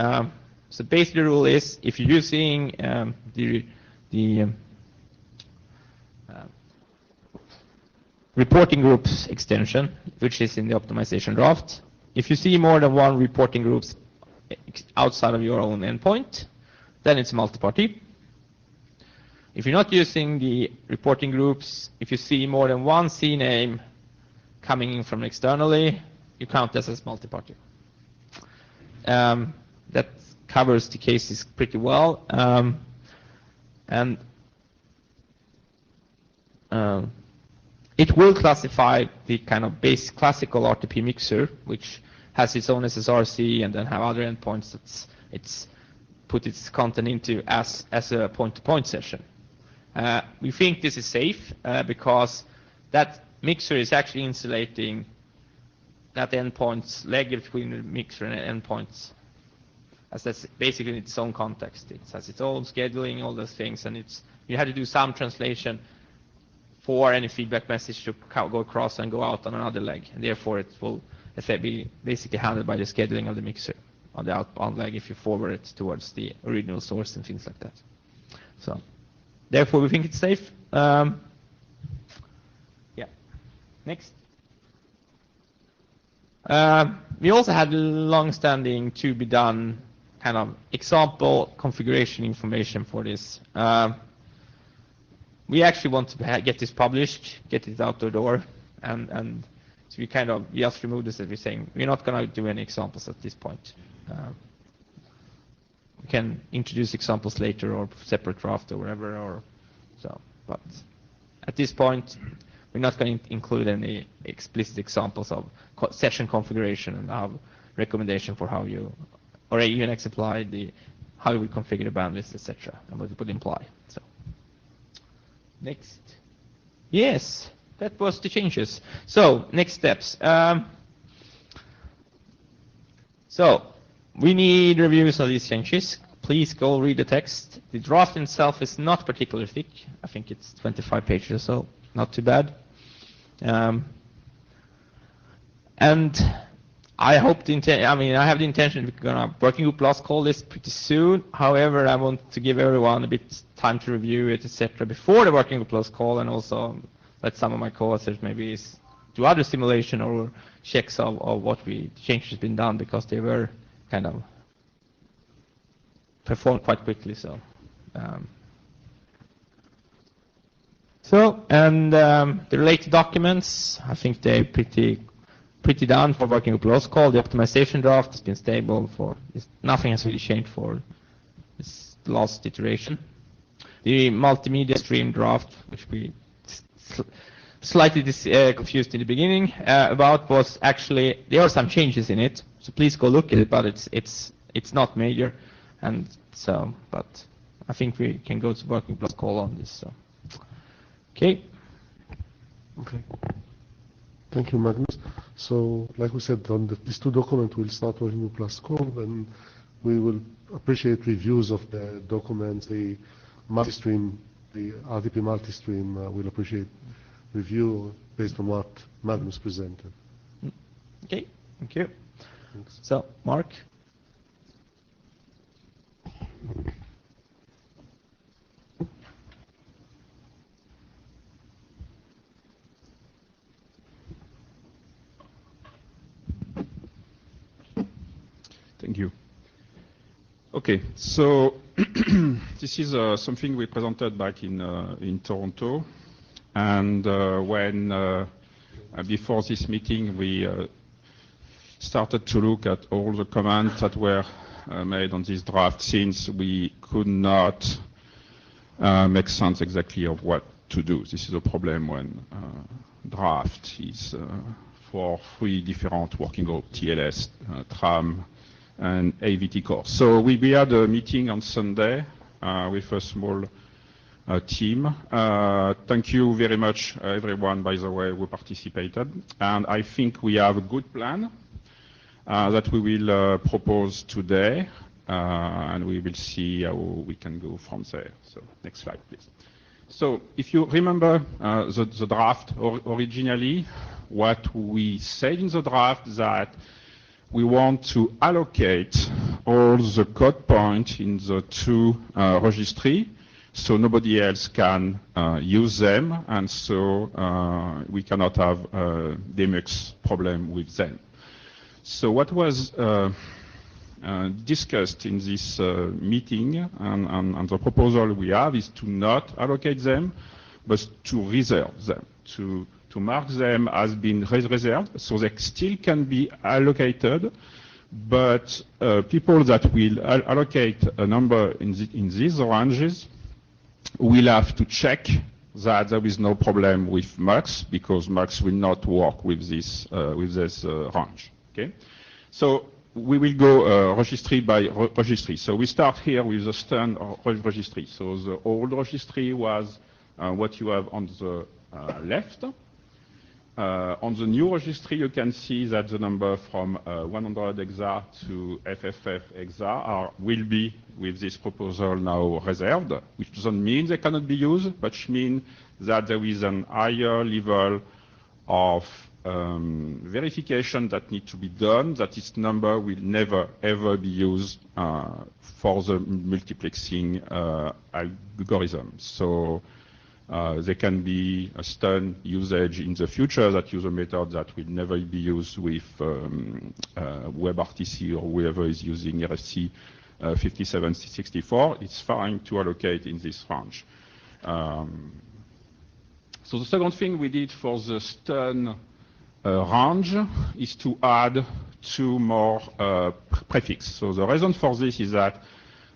So basically the rule is, if you're using the reporting groups extension, which is in the optimization draft, if you see more than one reporting groups outside of your own endpoint, then it's multi-party. If you're not using the reporting groups, if you see more than one CNAME coming in from externally, you count this as multi-party. That covers the cases pretty well, and it will classify the kind of base classical RTP mixer, which has its own SSRC and then have other endpoints that it's put its content into as a point-to-point session. We think this is safe because that mixer is actually insulating that endpoint's leg between the mixer and endpoints, as that's basically in its own context. It has its own scheduling, all those things, and you had to do some translation for any feedback message to go across and go out on another leg, and therefore it will be basically handled by the scheduling of the mixer on the outbound leg if you forward it towards the original source and things like that. So, therefore we think it's safe. Yeah. Next. We also had long-standing to be done kind of example configuration information for this. We actually want to get this published, get it out the door, and so we kind of just remove this as we're saying. We're not going to do any examples at this point. We can introduce examples later or separate draft or whatever, or so. But at this point, we're not going to include any explicit examples of session configuration and how recommendation for how you, or a Unix apply how you would configure the bandwidth, etc., and what it would imply. So. Next. Yes, that was the changes. So, next steps. So, we need reviews of these changes. Please go read the text. The draft itself is not particularly thick. I think it's 25 pages or so, not too bad. And I hope I have the intention we're going to working group last call this pretty soon. However, I want to give everyone a bit time to review it, etc., before the working group last call, and also let some of my co-authors maybe do other simulation or checks of what changes has been done, because they were kind of performed quite quickly. So, the related documents, I think they're pretty done for working group last call. The optimization draft has been stable nothing has really changed for this last iteration. The multimedia stream draft, which we slightly confused in the beginning about was actually there are some changes in it. So please go look at it, but it's not major, and so but I think we can go to working plus call on this. So okay. Okay. Thank you, Magnus. So, like we said, on these two documents, we'll start working with plus code, and we will appreciate reviews of the documents, the multi-stream, the RDP multi-stream. We'll appreciate review based on what Magnus presented. Okay, thank you. Thanks. So, Mark. Thank you. Okay, so this is something we presented back in Toronto, and when before this meeting we started to look at all the comments that were made on this draft, since we could not make sense exactly of what to do. This is a problem when draft is for 3 different working groups: TLS, TRAM, and Avtcore. So we had a meeting on Sunday with a small team. Thank you very much, everyone, by the way, who participated. And I think we have a good plan that we will propose today, and we will see how we can go from there. So next slide, please. So if you remember the draft originally, what we said in the draft that we want to allocate all the code points in the 2 registry, so nobody else can use them, and so we cannot have demux problem with them. So what was discussed in this meeting and the proposal we have is to not allocate them, but to reserve them, to mark them as being reserved, so they still can be allocated, but people that will allocate a number in these ranges will have to check that there is no problem with mux, because mux will not work with this range. Okay, so we will go registry by registry. So we start here with the stun registry. So the old registry was what you have on the left. On the new registry, you can see that the number from 100 hexa to FFF hexa will be, with this proposal now, reserved, which doesn't mean they cannot be used, but means that there is an higher level of verification that needs to be done, that this number will never, ever be used for the multiplexing algorithm. So there can be a stun usage in the future that use a method that will never be used with WebRTC or whoever is using RFC 5764. It's fine to allocate in this range. So the second thing we did for the stun range is to add 2 more prefix. So the reason for this is that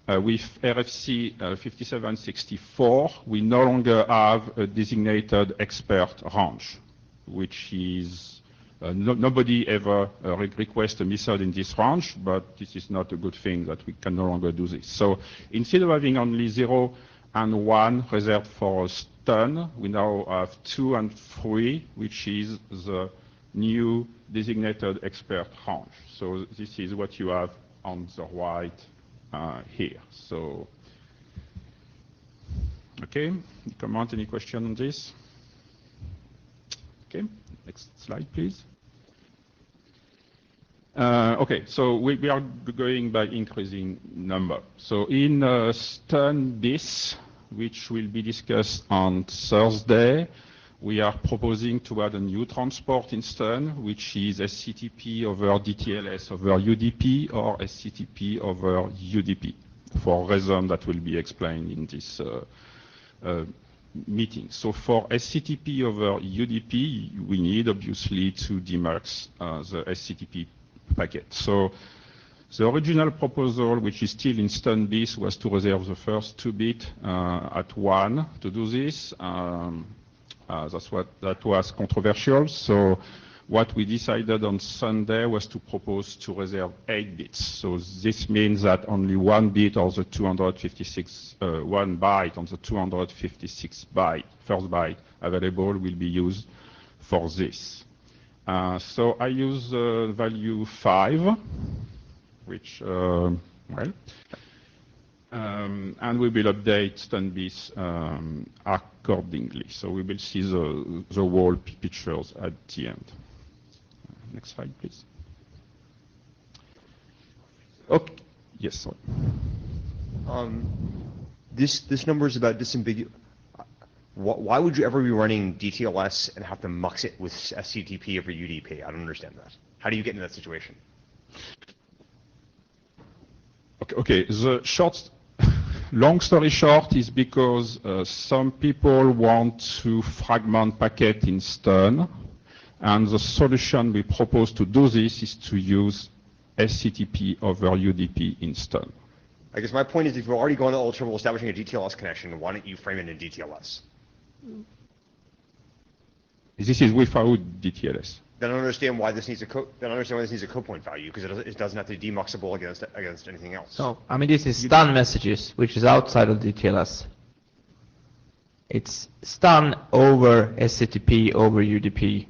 with RFC 5764, we no longer have a designated expert range, which is nobody ever requests a method in this range, but this is not a good thing that we can no longer do this. So instead of having only 0 and 1 reserved for a stun, we now have 2 and 3, which is the new designated expert range. So this is what you have on the right here. So, okay, comment, any question on this? Okay, next slide, please. Okay, so we are going by increasing number. So in stun bis, which will be discussed on Thursday, we are proposing to add a new transport in stun, which is SCTP over DTLS over UDP or SCTP over UDP, for reasons that will be explained in this meeting. So for SCTP over UDP, we need obviously to demux the SCTP packet. So the original proposal, which is still in stun bis, was to reserve the first 2 bits at 1 to do this. That was controversial. So what we decided on Sunday was to propose to reserve 8 bits. So this means that only 1 bit of the 256, 1 byte on the 256 byte, first byte available will be used for this. So I use value 5, which, and we will update stun bits accordingly. So we will see the wall pictures at the end. Next slide, please. Okay. Yes, sorry. This number is about disambiguous. Why would you ever be running DTLS and have to mux it with SCTP over UDP? I don't understand that. How do you get into that situation? Okay. Long story short is because some people want to fragment packet in stun, and the solution we propose to do this is to use SCTP over UDP in stun. I guess my point is, if you're already going to all trouble establishing a DTLS connection, why don't you frame it in DTLS? This is without DTLS. Then I don't understand why this needs a copoint value, because it doesn't have to be demuxable against anything else. So, I mean, this is stun messages, which is outside of DTLS. It's stun over SCTP over UDP.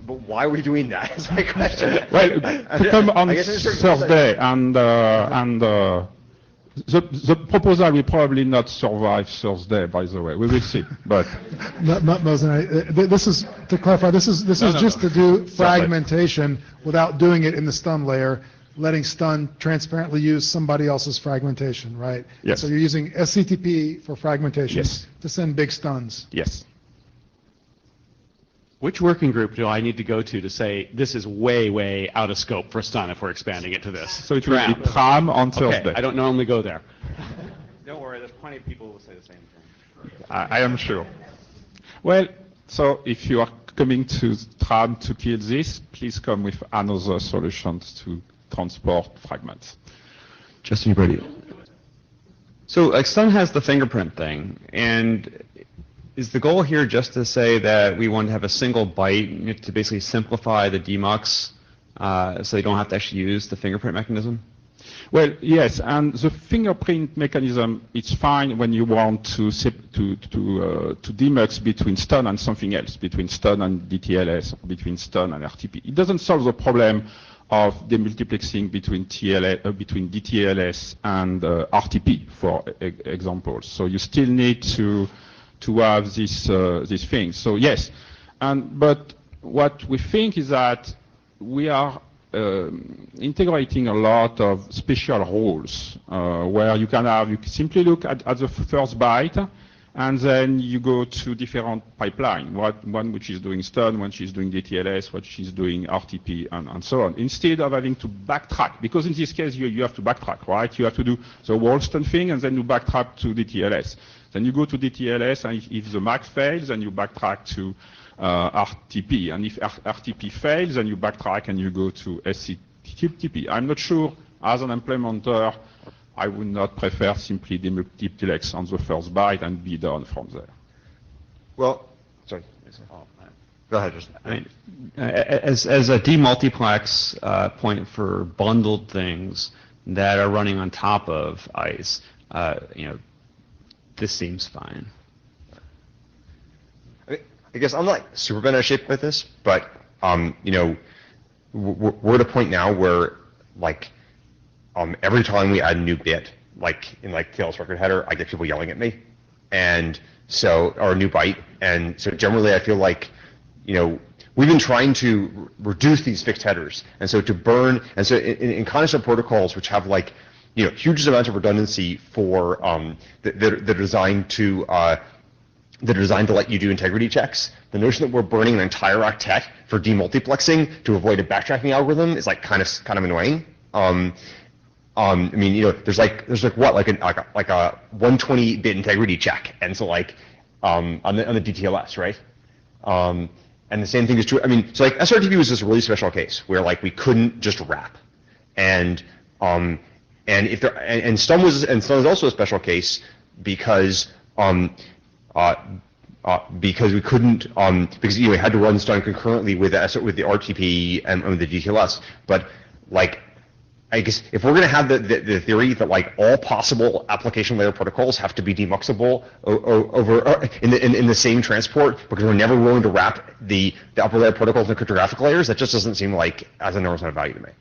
But why are we doing that? That's my question. Well, to come on Thursday, and the proposal will probably not survive Thursday, by the way. We will see. But this is to clarify. This is just to do fragmentation without doing it in the stun layer, letting stun transparently use somebody else's fragmentation, right? Yes. So you're using SCTP for fragmentation to send big stuns. Yes. Which working group do I need to go to say this is way, way out of scope for stun if we're expanding it to this? So it will be TRAM on Thursday. Okay, I don't normally go there. Don't worry, there's plenty of people who will say the same thing. I am sure. Well, so if you are coming to TRAM to kill this, please come with another solution to transport fragments. Justin, you're ready. So stun has the fingerprint thing, and is the goal here just to say that we want to have a single byte to basically simplify the demux so they don't have to actually use the fingerprint mechanism? Well, yes, and the fingerprint mechanism, it's fine when you want to demux between stun and something else, between stun and DTLS, or between stun and RTP. It doesn't solve the problem of demultiplexing between DTLS and RTP, for example. So you still need to have this thing. So yes, but what we think is that we are integrating a lot of special rules where you simply look at the first byte, and then you go to different pipeline, one which is doing stun, one which is doing DTLS, which is doing RTP, and so on, instead of having to backtrack, because in this case you have to backtrack, right? You have to do the whole stun thing, and then you backtrack to DTLS. Then you go to DTLS, and if the MAC fails, then you backtrack to RTP. And if RTP fails, then you backtrack and you go to SCTP. I'm not sure, as an implementer, I would not prefer simply demultiplex on the first byte and be done from there. Well, sorry. Go ahead, Justin. I mean, as a demultiplex point for bundled things that are running on top of ICE, this seems fine. I guess I'm not super bent out of shape with this, but we're at a point now where every time we add a new bit, in TLS record header, I get people yelling at me, and so, or a new byte, and so generally I feel like we've been trying to reduce these fixed headers, and so to burn, and so in concept protocols which have huge amounts of redundancy for that are designed to let you do integrity checks. The notion that we're burning an entire octet for demultiplexing to avoid a backtracking algorithm is kind of annoying. I mean, there's a 128-bit integrity check, and so on the DTLS, right? And the same thing is true. I mean, so SRTP was this really special case where we couldn't just wrap, and stun was also a special case because because we couldn't, because we had to run this done concurrently with the RTP and with the DTLS. But like, I guess if we're going to have the theory that like all possible application layer protocols have to be demuxable over in the same transport because we're never willing to wrap the upper layer protocols in cryptographic layers, that just doesn't seem like as an enormous amount of value to me.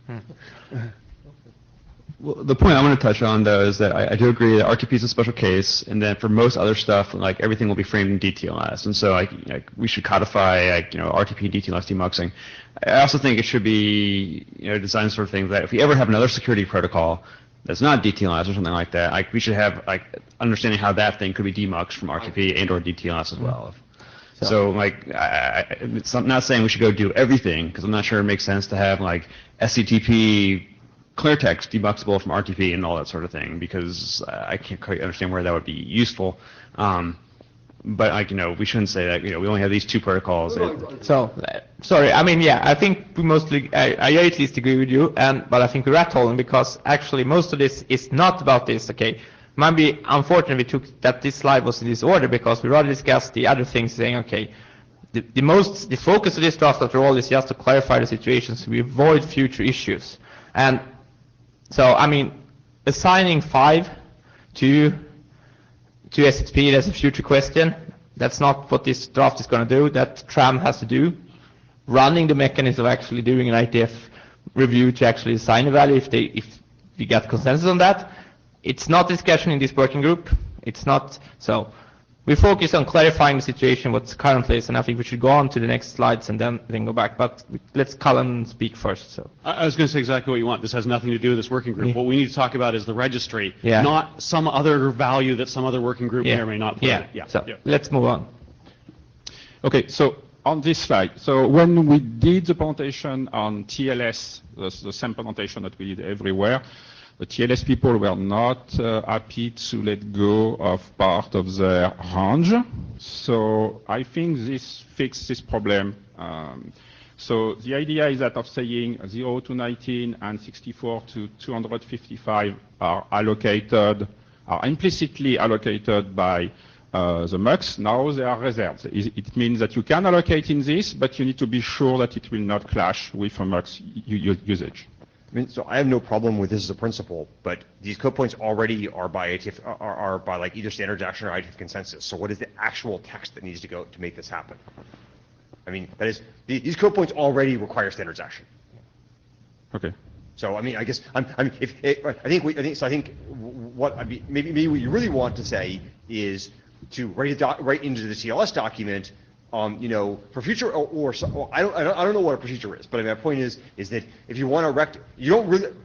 Well, the point I want to touch on, though, is that I do agree that RTP is a special case, and then for most other stuff, like everything will be framed in DTLS, and so like we should codify RTP DTLS demuxing. I also think it should be designed sort of thing that if we ever have another security protocol that's not DTLS or something like that, like we should have like understanding how that thing could be demuxed from RTP and/or DTLS as well. So like it's not saying we should go do everything because I'm not sure it makes sense to have like SCTP clear text demuxable from RTP and all that sort of thing, because I can't quite understand where that would be useful. But like we shouldn't say that we only have these two protocols. So sorry, I mean I think we mostly I at least agree with you, but I think we're rat holing because actually most of this is not about this. Okay, might be unfortunate we took that this slide was in this order because we rather discussed the other things, saying okay, the focus of this draft after all is just to clarify the situation so we avoid future issues. And so, I mean, assigning 5 to SXP, that's a future question. That's not what this draft is going to do. That TRAM has to do. Running the mechanism of actually doing an IETF review to actually assign a value if we get consensus on that. It's not discussion in this working group. It's not. So we focus on clarifying the situation, what's currently is, and I think we should go on to the next slides and then go back. But let's Cullen speak first. So I was going to say exactly what you want. This has nothing to do with this working group. What we need to talk about is the registry, Yeah. not some other value that some other working group may or may not put. So let's move on. Okay, so on this slide, so when we did the presentation on TLS, the same presentation that we did everywhere, the TLS people were not happy to let go of part of their range. So I think this fixes this problem. So the idea is that of saying 0 to 19 and 64 to 255 are implicitly allocated by the MUX. Now they are reserved. It means that you can allocate in this, but you need to be sure that it will not clash with a MUX usage. I mean, so I have no problem with this as a principle, but these code points already are by IETF, are by like either standards action or IETF consensus. So what is the actual text that needs to go to make this happen? I mean, that is, these code points already require standards action. Okay. So I mean, I guess I think maybe what you really want to say is to write into the TLS document. For future I don't know what a procedure is, but I mean, my point is that if you want to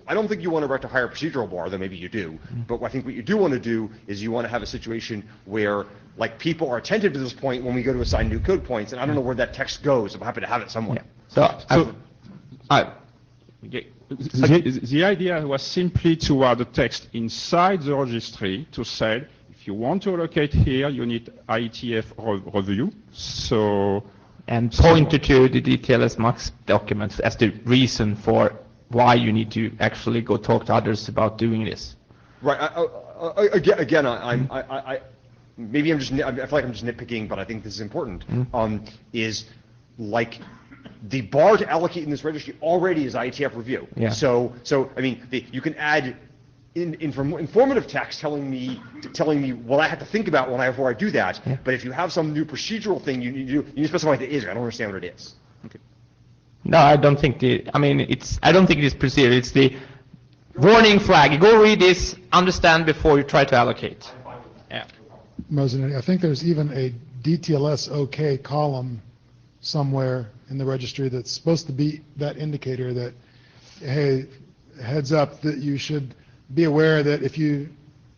I don't think you want to erect a higher procedural bar, though maybe you do. But I think what you do want to do is you want to have a situation where like people are attentive to this point when we go to assign new code points, and I don't know where that text goes. I'm happy to have it somewhere. The idea was simply to add a text inside the registry to say, if you want to allocate here, you need IETF review. And pointed to the DTLS MUX documents as the reason for why you need to actually go talk to others about doing this. Right. Again, maybe I feel like I'm just nitpicking, but I think this is important. Is like the bar to allocate in this registry already is IETF review. Yeah. So I mean, you can add informative text telling me what I have to think about before I do that. Yeah. But if you have some new procedural thing, you need to specify what it is. I don't understand what it is. Okay. No, I don't think I don't think it is procedural. It's the warning flag. You go read this, understand before you try to allocate. Yeah. Mosin, I think there's even a DTLS OK column somewhere in the registry that's supposed to be that indicator that, hey, heads up that you should be aware that if you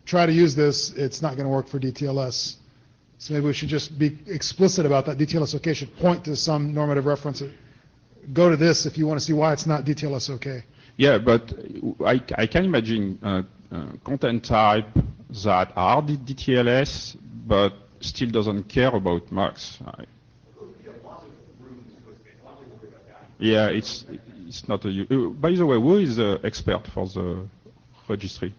try to use this, it's not going to work for DTLS. So maybe we should just be explicit about that. DTLS OK should point to some normative reference. Go to this if you want to see why it's not DTLS OK. Yeah, but I can imagine content type that are the DTLS, but still doesn't care about MUX. Yeah, it's not a. By the way, who is the expert for the registry?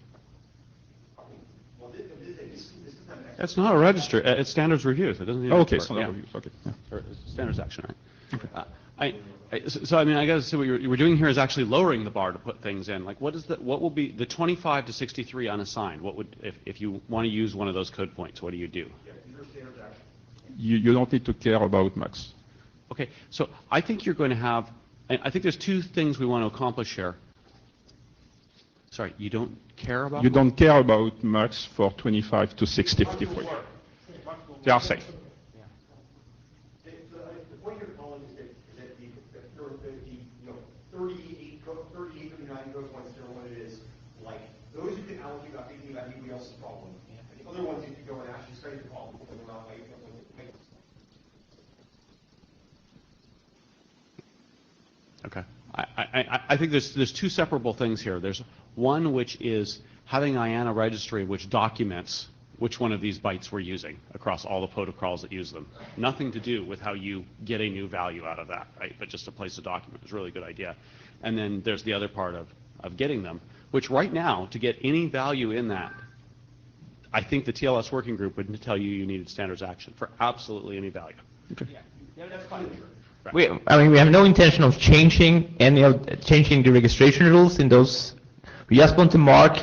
It's not a registry. It's standards reviews. It doesn't need Okay, a standard reviews. Okay. Yeah. Or standards action, right? So I mean, I guess what we're doing here is actually lowering the bar to put things in. Like, what will be the 25 to 63 unassigned? What would, if you want to use one of those code points, what do you do? You don't need to care about max. Okay, so I think you're going to have, and I think there's two things we want to accomplish here. Sorry, you don't care about? You don't care about max for 25 to 63. They are safe. The point you're calling is that the 38, 39 code points that are what it is, like, those you can allocate without thinking about anybody else's problem. And the other ones you can go and actually study the problem because they're not like. Okay. I think there's two separable things here. There's one which is having IANA registry which documents which one of these bytes we're using across all the protocols that use them. Nothing to do with how you get a new value out of that, right? But just to place a document is a really good idea. And then there's the other part of getting them, which right now, to get any value in that, I think the TLS working group would tell you needed standards action for absolutely any value. Okay. Yeah, that's fine. Right. We have no intention of changing changing the registration rules in those. We just want to mark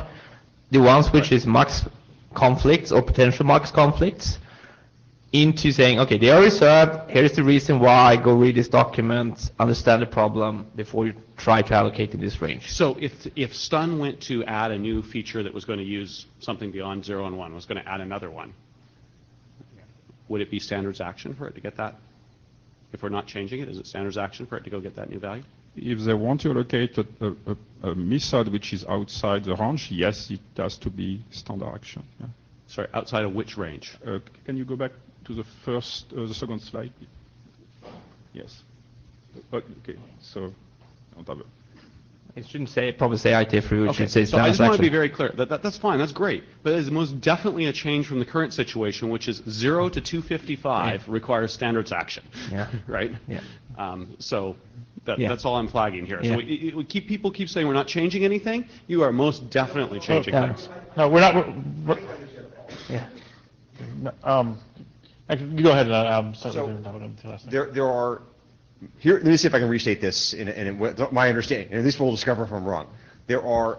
the ones which is max conflicts or potential max conflicts into saying, okay, they are reserved. Here's the reason why. Go read this document, understand the problem before you try to allocate in this range. So if Stun went to add a new feature that was going to use something beyond 0 and 1, was going to add another one, would it be standards action for it to get that? If we're not changing it, is it standards action for it to go get that new value? If they want to allocate a method which is outside the range, yes, it has to be standard action. Yeah. Sorry, outside of which range? Can you go back to the second slide? Yes. Okay, so on top of it. It shouldn't probably say IETF rule, it Okay, should say so I standards just want to action. be very clear. That's fine, that's great. But it's most definitely a change from the current situation, which is 0 to 255 requires standards action. Yeah. Right? Yeah. So Yeah. that's all I'm flagging here. Yeah. So people keep saying we're not changing anything. You are most definitely changing things. No, we're not. Yeah. You go ahead. There are, here, let me see if I can restate this in my understanding, and at least we'll discover if I'm wrong. There are,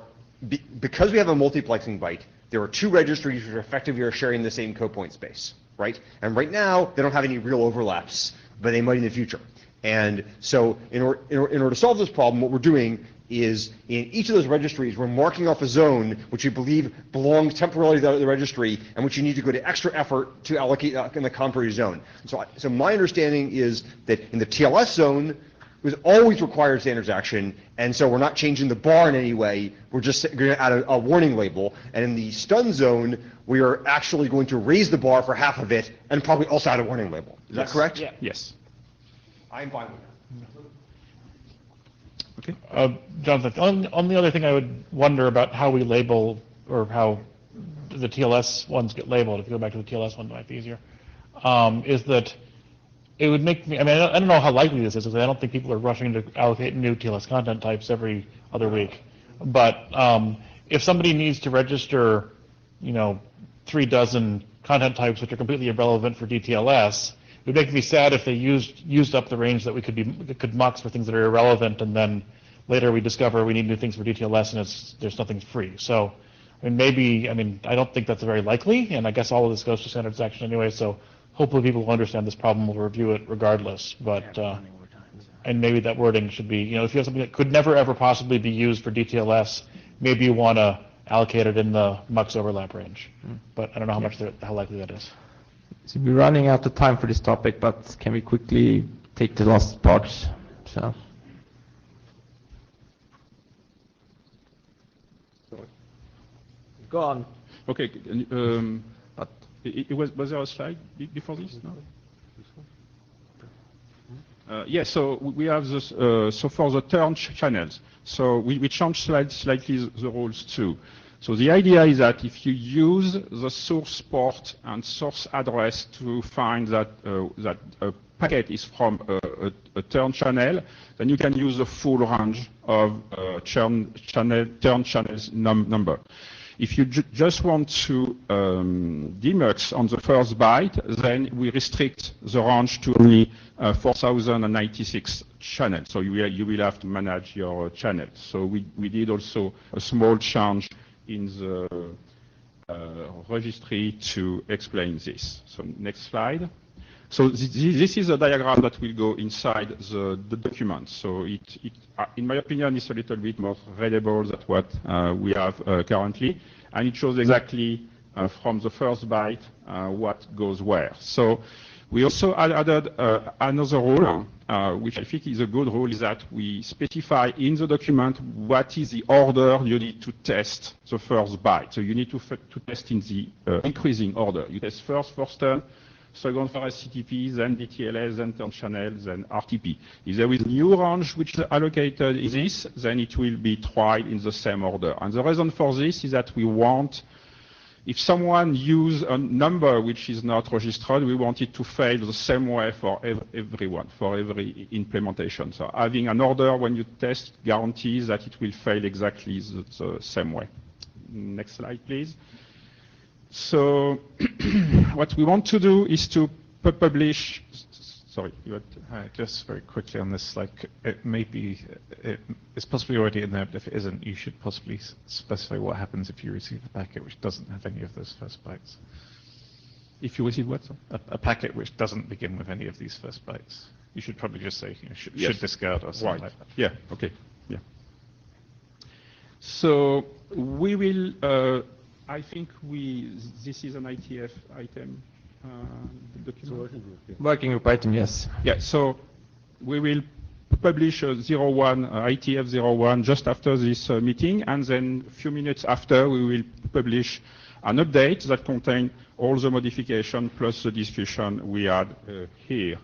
because we have a multiplexing byte, there are two registries which effectively are sharing the same code point space, right? And right now, they don't have any real overlaps, but they might in the future. And so in order to solve this problem, what we're doing is in each of those registries, we're marking off a zone which we believe belongs temporarily to the registry and which you need to go to extra effort to allocate in the contrary zone. So my understanding is that in the TLS zone, it was always required standards action, and so we're not changing the bar in any way. We're just going to add a warning label. And in the stun zone, we are actually going to raise the bar for half of it and probably also add a warning label. Is that correct? Yeah. Yes. I'm fine with that. Okay. Jonathan, only other thing I would wonder about how we label or how the TLS ones get labeled, if you go back to the TLS one, it might be easier, is that it would make me, I mean, I don't know how likely this is, because I don't think people are rushing to allocate new TLS content types every other week. But if somebody needs to register, 3 dozen content types which are completely irrelevant for DTLS, it would make me sad if they used up the range that we could mux for things that are irrelevant, and then later we discover we need new things for DTLS and there's nothing free. So, I don't think that's very likely, and I guess all of this goes to standards action anyway. So, hopefully people will understand this problem, will review it regardless. But and maybe that wording should be, if you have something that could never ever possibly be used for DTLS, maybe you want to allocate it in the mux overlap range. But I don't know how likely that is. So we're running out of time for this topic, but can we quickly take the last part? So. Go on. Okay. Was there a slide before this? No. Yes. So we have this. So for the turn channels, so we changed slightly the rules too. So the idea is that if you use the source port and source address to find that a packet is from a turn channel, then you can use the full range of turn channels number. If you just want to demux on the first byte, then we restrict the range to only 4096 channels. So you will have to manage your channels. So we did also a small change in the registry to explain this. So next slide. So this is a diagram that will go inside the document. So in my opinion, it's a little bit more readable than what we have currently. And it shows exactly from the first byte what goes where. So we also added another rule, which I think is a good rule, is that we specify in the document what is the order you need to test the first byte. So you need to test in the increasing order. You test first turn, second for SCTP, then DTLS, then turn channel, then RTP. If there is new range which is allocated in this, then it will be tried in the same order. And the reason for this is that we want, if someone uses a number which is not registered, we want it to fail the same way for everyone, for every implementation. So having an order when you test guarantees that it will fail exactly the same way. Next slide, please. So what we want to do is to publish, sorry, you had just very quickly on this, like it may be, it's possibly already in there, but if it isn't, you should possibly specify what happens if you receive a packet which doesn't have any of those first bytes. If you receive what? A packet which doesn't begin with any of these first bytes. You should probably just say, should discard or something like that. Yeah, okay, yeah. So we will, I think this is an IETF item. Document. Working group item, yes. Yeah, so we will publish a 01, IETF 01 just after this meeting, and then a few minutes after we will publish an update that contains all the modification plus the discussion we had here.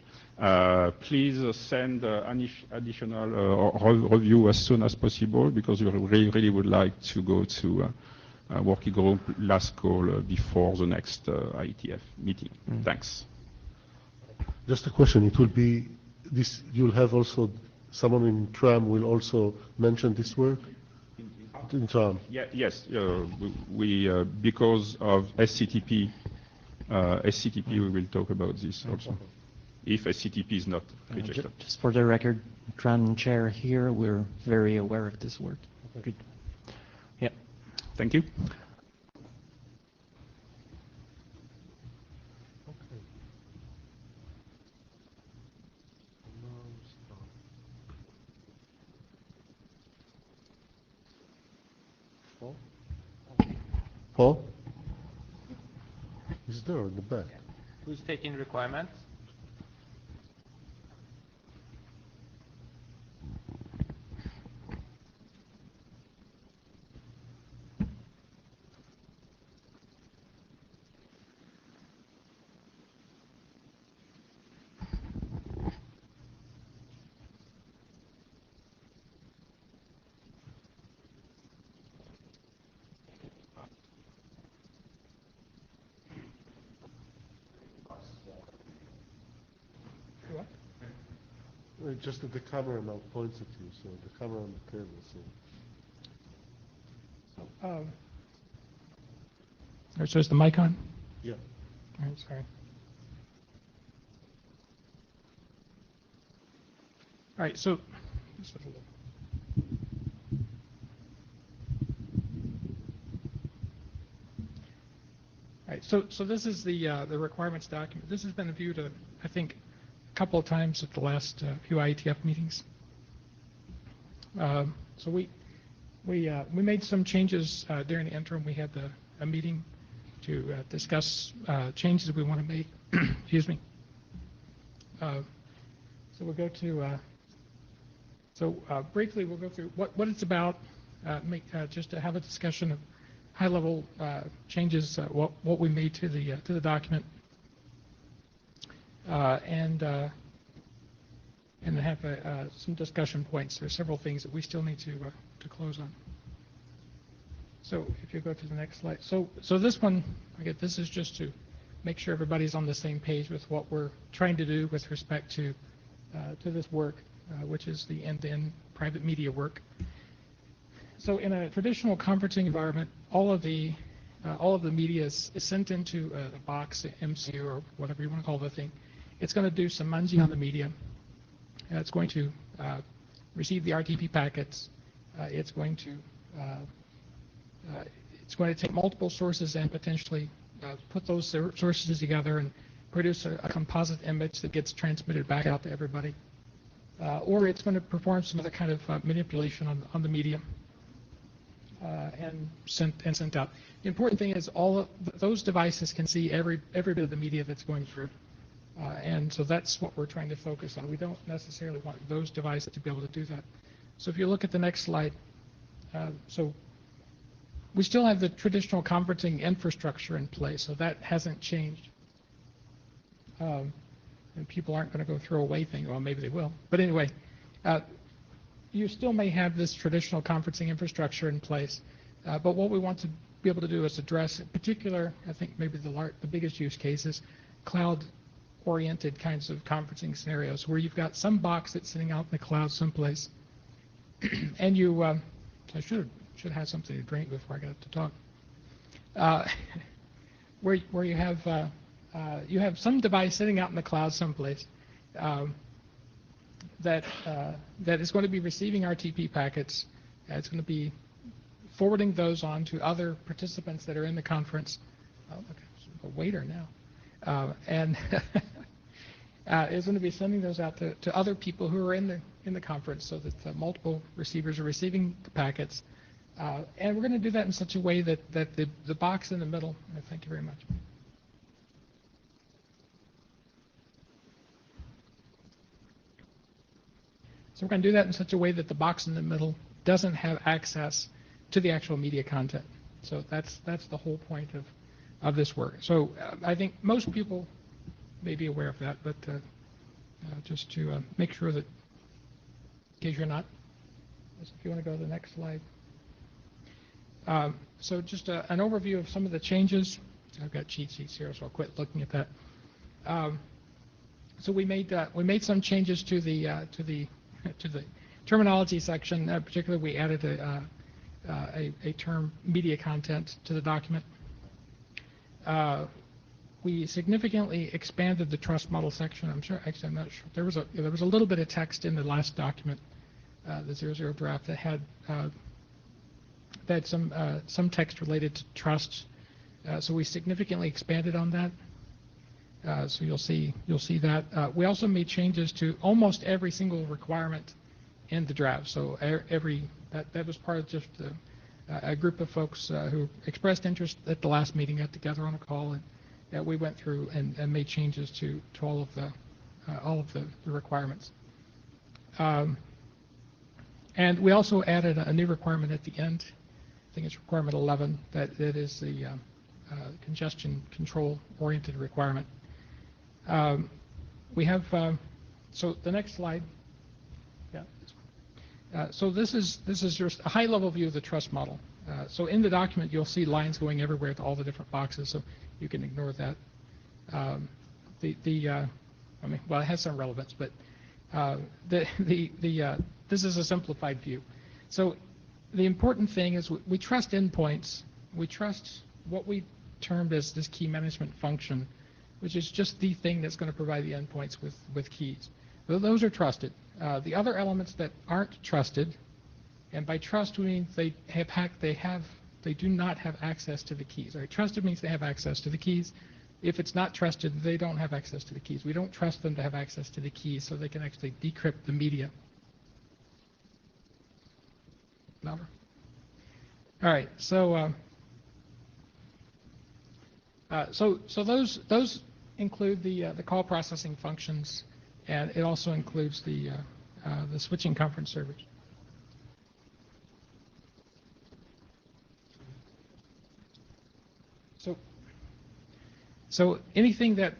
Please send an additional review as soon as possible, because we really would like to go to working group last call before the next IETF meeting. Thanks. Just a question. It will be this. You'll have also someone in TRAM will also mention this work in TRAM. Yeah. Yes. We because of SCTP, we will talk about this also. If SCTP is not rejected. Just for the record, TRAM chair here, we're very aware of this work. Good. Yeah. Thank you. Paul? He's there in the back. Who's taking requirements? Just that the camera now points at you, so the camera on the table. So is the mic on? Yeah. All right, sorry. All right, so so this is the requirements document. This has been viewed, I think, a couple of times at the last few IETF meetings. So we made some changes during the interim. We had a meeting to discuss changes we want to make. Excuse me. So we'll go to. Briefly, we'll go through what it's about. Just to have a discussion of high-level changes, what we made to the document, and have some discussion points. There are several things that we still need to close on. So if you go to the next slide. So this one, this is just to make sure everybody's on the same page with what we're trying to do with respect to this work, which is the end-to-end private media work. So in a traditional conferencing environment, all of the media is sent into a box, MCU, or whatever you want to call the thing. It's going to do some munging on the media. It's going to receive the RTP packets. It's going to take multiple sources and potentially put those sources together and produce a composite image that gets transmitted back out to everybody. Or it's going to perform some other kind of manipulation on the media and sent out. The important thing is all of those devices can see every bit of the media that's going through. And so that's what we're trying to focus on. We don't necessarily want those devices to be able to do that. So if you look at the next slide, so we still have the traditional conferencing infrastructure in place, so that hasn't changed. And people aren't going to go throw away things. Well, maybe they will. But anyway, you still may have this traditional conferencing infrastructure in place. But what we want to be able to do is address, in particular, I think maybe the biggest use case is cloud-oriented kinds of conferencing scenarios where you've got some box that's sitting out in the cloud someplace, and you, I should have something to drink before I got to talk. Where you have some device sitting out in the cloud someplace that is going to be receiving RTP packets. It's going to be forwarding those on to other participants that are in the conference. Oh, okay, so a waiter now, and is going to be sending those out to other people who are in the conference, so that multiple receivers are receiving the packets. And we're going to do that in such a way that the box in the middle. Thank you very much. So we're going to do that in such a way that the box in the middle doesn't have access to the actual media content. So that's the whole point of this work. So I think most people may be aware of that, but just to make sure that, in case you're not, if you want to go to the next slide. So just an overview of some of the changes. I've got cheat sheets here, so I'll quit looking at that. So we made some changes to the terminology section. Particularly, we added a term media content to the document. We significantly expanded the trust model section. I'm not sure. There was a little bit of text in the last document, the 00 draft, that had some text related to trust. So we significantly expanded on that. So you'll see that. We also made changes to almost every single requirement in the draft. So that was part of just a group of folks who expressed interest at the last meeting, got together on a call, and we went through and made changes to all of the requirements. And we also added a new requirement at the end. I think it's requirement 11. That is the congestion control oriented requirement. We have so the next slide. Yeah. So this is just a high-level view of the trust model. So in the document, you'll see lines going everywhere to all the different boxes, so you can ignore that. I mean, well, it has some relevance, but this is a simplified view. So the important thing is we trust endpoints. We trust what we termed as this key management function, which is just the thing that's going to provide the endpoints with keys. Those are trusted. The other elements that aren't trusted, and by trust we mean they do not have access to the keys. Right? Trusted means they have access to the keys. If it's not trusted, they don't have access to the keys. We don't trust them to have access to the keys so they can actually decrypt the media. Louder. All right. So those include the call processing functions, and it also includes the switching conference servers. So anything that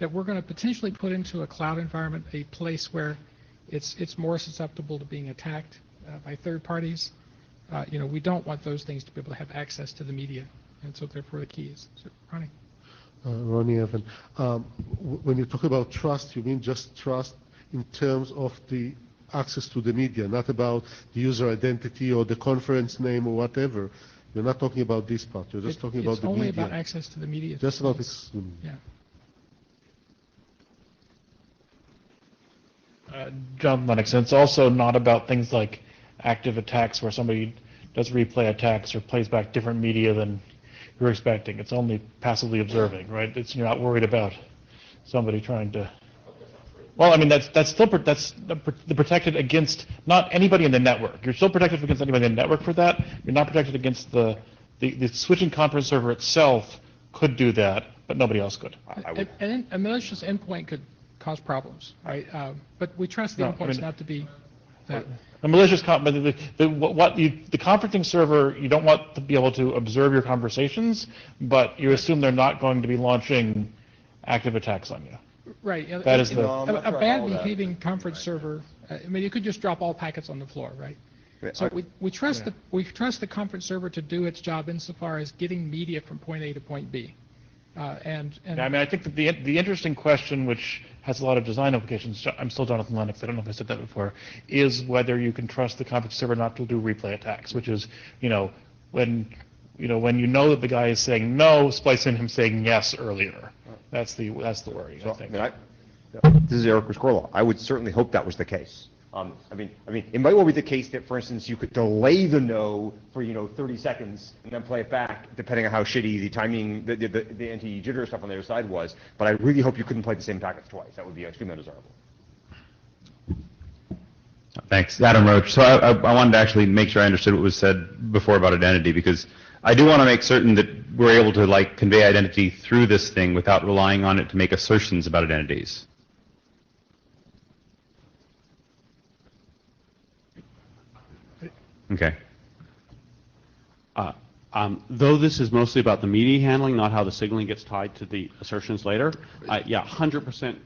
we're going to potentially put into a cloud environment, a place where it's more susceptible to being attacked by third parties, we don't want those things to be able to have access to the media, and so therefore the keys. So, Ronnie. Ronnie Evan. When you talk about trust, you mean just trust in terms of the access to the media, not about the user identity or the conference name or whatever. You're not talking about this part. You're just talking about the media. It's only about access to the media. Just about Yeah. John Lennox, and it's also not about things like active attacks where somebody does replay attacks or plays back different media than you're expecting. It's only passively observing, right? You're not worried about somebody trying to. Well, I mean that's still protected against not anybody in the network. You're still protected against anybody in the network for that. You're not protected against the switching conference server itself could do that, but nobody else could. And a malicious endpoint could cause problems, right? But we trust the endpoints not to be that. A malicious the conferencing server, you don't want to be able to observe your conversations, but you assume they're not going to be launching active attacks on you. Right. That is a bad behaving conference server. I mean, you could just drop all packets on the floor, right? So we trust the conference server to do its job insofar as getting media from point A to point B. And yeah, I mean, I think that the interesting question, which has a lot of design implications, I'm still Jonathan Lennox, I don't know if I said that before, is whether you can trust the conference server not to do replay attacks, which is, when you know that the guy is saying no, splice in him saying yes earlier. That's the worry, I think. This is Eric Rescorla. I would certainly hope that was the case. I mean, it might well be the case that, for instance, you could delay the no for 30 seconds and then play it back, depending on how shitty the timing, the anti-jitter stuff on the other side was. But I really hope you couldn't play the same packets twice. That would be extremely undesirable. Thanks, Adam Roach. So I wanted to actually make sure I understood what was said before about identity, because I do want to make certain that we're able to convey identity through this thing without relying on it to make assertions about identities. Okay. Though this is mostly about the media handling, not how the signaling gets tied to the assertions later, yeah, 100%.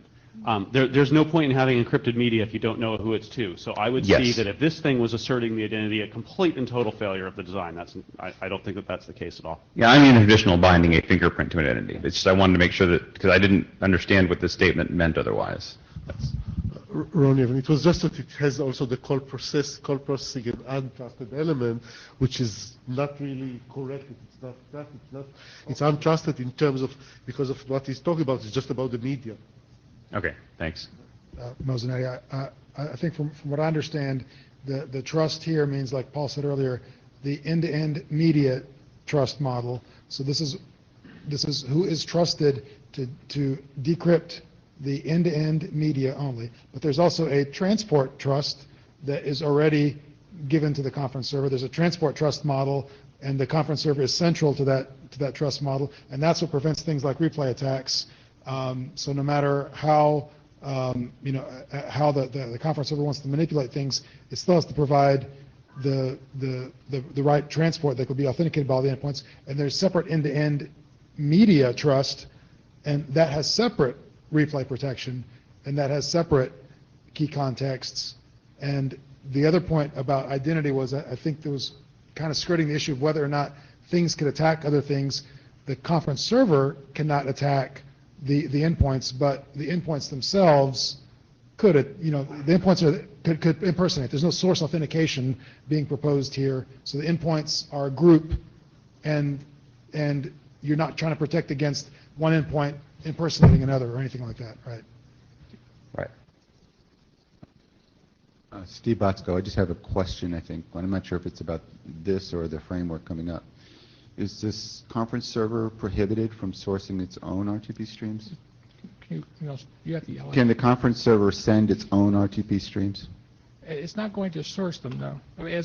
There's no point in having encrypted media if you don't know who it's to. So I would see that if this thing was asserting the identity, a complete and total failure of the design. I don't think that that's the case at all. Yeah, I mean traditional binding a fingerprint to an identity. It's just I wanted to make sure that, because I didn't understand what this statement meant otherwise. Ronnie, it was just that it has also the call processing and untrusted element, which is not really correct. It's not that. It's untrusted in terms of, because of what he's talking about. It's just about the media. Okay, thanks. Mozanetti, I think from what I understand, the trust here means, like Paul said earlier, the end-to-end media trust model. So this is who is trusted to decrypt the end-to-end media only. But there's also a transport trust that is already given to the conference server. There's a transport trust model, and the conference server is central to that trust model, and that's what prevents things like replay attacks. So no matter how how the conference server wants to manipulate things, it still has to provide the right transport that could be authenticated by all the endpoints. And there's separate end-to-end media trust, and that has separate replay protection, and that has separate key contexts. And the other point about identity was, I think there was kind of skirting the issue of whether or not things could attack other things. The conference server cannot attack the endpoints, but the endpoints themselves could, the endpoints could impersonate. There's no source authentication being proposed here, so the endpoints are a group, and you're not trying to protect against one endpoint impersonating another or anything like that, right? Right. Steve Botsko, I just have a question, I think. I'm not sure if it's about this or the framework coming up. Is this conference server prohibited from sourcing its own RTP streams? You have to yell. Can the conference server send its own RTP streams? It's not going to source them, no. I mean,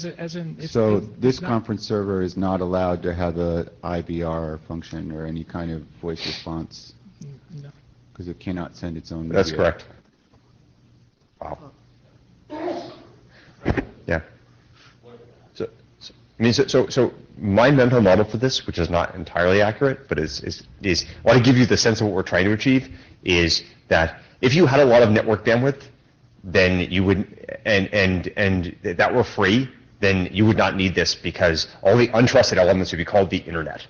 so this conference server is not allowed to have a IVR function or any kind of voice response? No. Because it cannot send its own. That's correct. Wow. Yeah. So my mental model for this, which is not entirely accurate, but is I want to give you the sense of what we're trying to achieve, is that if you had a lot of network bandwidth, then you would, and that were free, then you would not need this, because all the untrusted elements would be called the internet.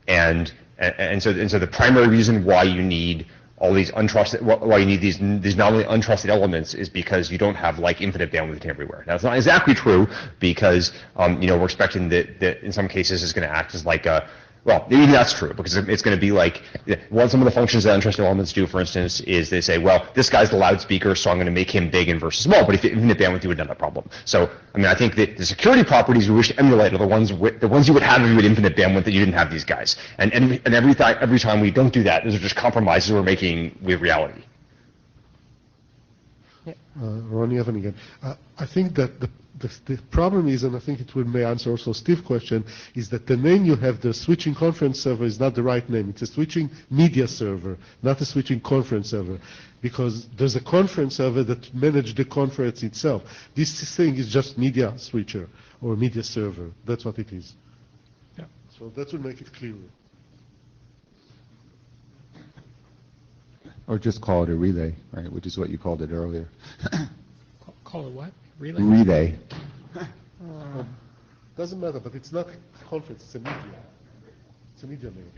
And And so the primary reason why you need all these untrusted, why you need these nominally untrusted elements is because you don't have like infinite bandwidth everywhere. Now it's not exactly true because we're expecting that in some cases it's going to act as like a, well, maybe that's true because it's going to be like some of the functions that untrusted elements do, for instance, is they say, well, this guy's the loudspeaker, so I'm going to make him big and versus small. But if infinite bandwidth, you would have that problem. So I mean, I think that the security properties we wish to emulate are the ones you would have if you had infinite bandwidth that you didn't have these guys. And every time we don't do that, those are just compromises we're making with reality. Ronnie Evan again. I think that the problem is, and I think it may answer also Steve's question, is that the name you have, the switching conference server, is not the right name. It's a switching media server, not a switching conference server, because there's a conference server that manages the conference itself. This thing is just media switcher or media server. That's what it is. Yeah. So that will make it clearer. Or just call it a relay, right, which is what you called it earlier. Call it what? Relay? Relay. Doesn't matter, but it's not a conference, it's a media. It's a media name.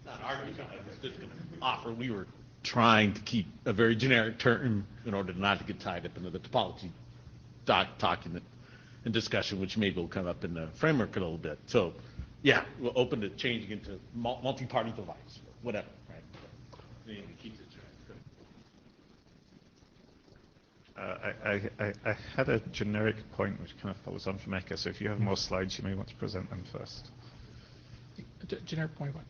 Not arguing, I was just going to offer, we were trying to keep a very generic term in order not to get tied up into the topology document and discussion, which maybe will come up in the framework a little bit. So, yeah, we're open to changing it to multi-party device, whatever, right? Keep it I had a generic point which kind of follows on from Eka, so if you have more slides, you may want to present them first. Generic point what?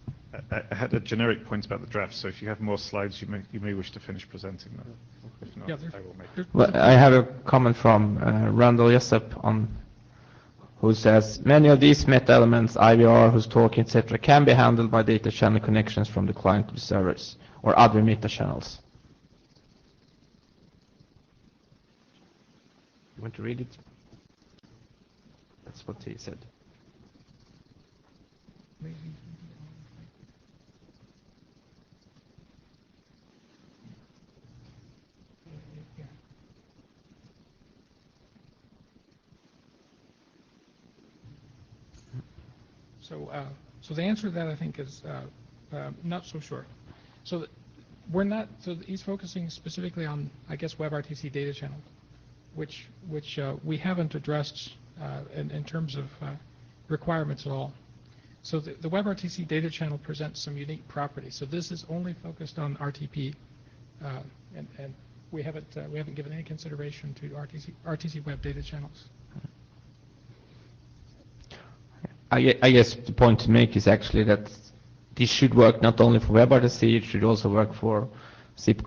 I had a generic point about the draft, so if you have more slides, you may wish to finish presenting them. If not, I will make it. Well, I have a comment from Randall Jessup who says, many of these meta elements, IVR, who's talking, etc., can be handled by data channel connections from the client to the servers or other meta channels. You want to read it? That's what he said. So the answer to that, I think, is not so sure. So we're not. So he's focusing specifically on, I guess, WebRTC data channel, which we haven't addressed in terms of requirements at all. So the WebRTC data channel presents some unique properties. So this is only focused on RTP, and we haven't given any consideration to RTC web data channels. I guess the point to make is actually that this should work not only for WebRTC, it should also work for SIP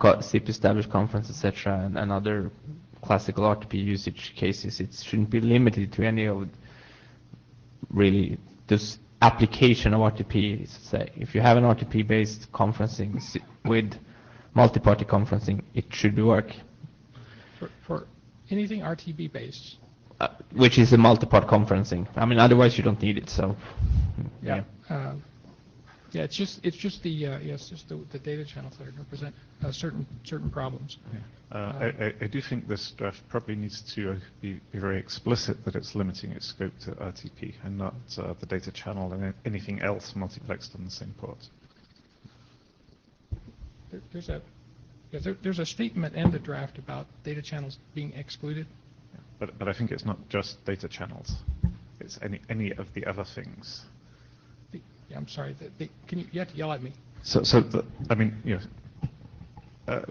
established conference, etc., and other classical RTP usage cases. It shouldn't be limited to any of really this application of RTP. Say, if you have an RTP-based conferencing with multi-party conferencing, it should work. For anything RTP-based. Which is a multi-part conferencing. I mean, otherwise you don't need it. So, yeah. Yeah, it's just the the data channels that are going to present certain problems. I do think this draft probably needs to be very explicit that it's limiting its scope to RTP and not the data channel and anything else multiplexed on the same port. There's a statement in the draft about data channels being excluded. But I think it's not just data channels. It's any of the other things. Yeah, I'm sorry. You have to yell at me. I mean,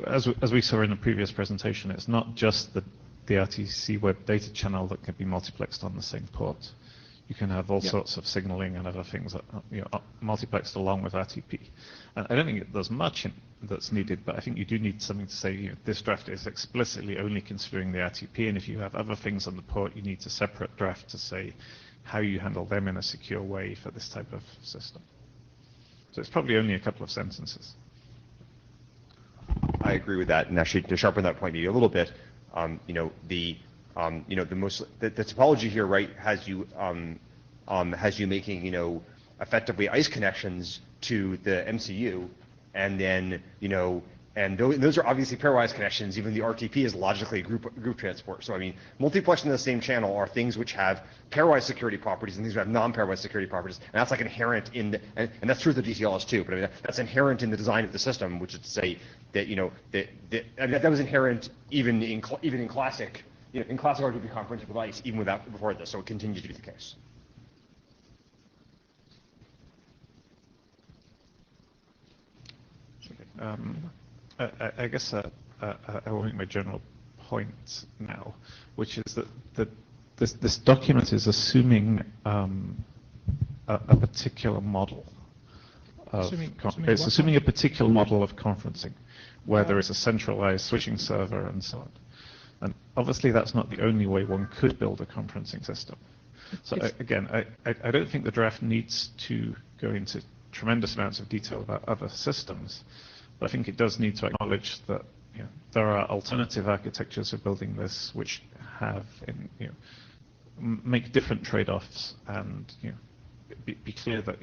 as we saw in the previous presentation, it's not just the RTC web data channel that can be multiplexed on the same port. You can have all sorts of signaling and other things that are multiplexed along with RTP. And I don't think there's much that's needed, but I think you do need something to say, this draft is explicitly only considering the RTP, and if you have other things on the port, you need a separate draft to say how you handle them in a secure way for this type of system. So it's probably only a couple of sentences. I agree with that, and actually to sharpen that point maybe a little bit, the topology here, right, has you making, effectively ICE connections to the MCU, and then, And those are obviously pairwise connections. Even the RTP is logically a group transport. So I mean, multiplexing in the same channel are things which have pairwise security properties and things which have non-pairwise security properties. And that's like inherent in the, and that's true of the DCLs too. But I mean, that's inherent in the design of the system, which is to say that that was inherent even in classic in classic RTP conferencing device, even before this. So it continues to be the case. I guess I will make my general point now, which is that this document is assuming a particular model of assuming a particular model of conferencing, where there is a centralized switching server and so on. And obviously, that's not the only way one could build a conferencing system. So again, I don't think the draft needs to go into tremendous amounts of detail about other systems. But I think it does need to acknowledge that there are alternative architectures for building this, which have make different trade-offs, and be clear that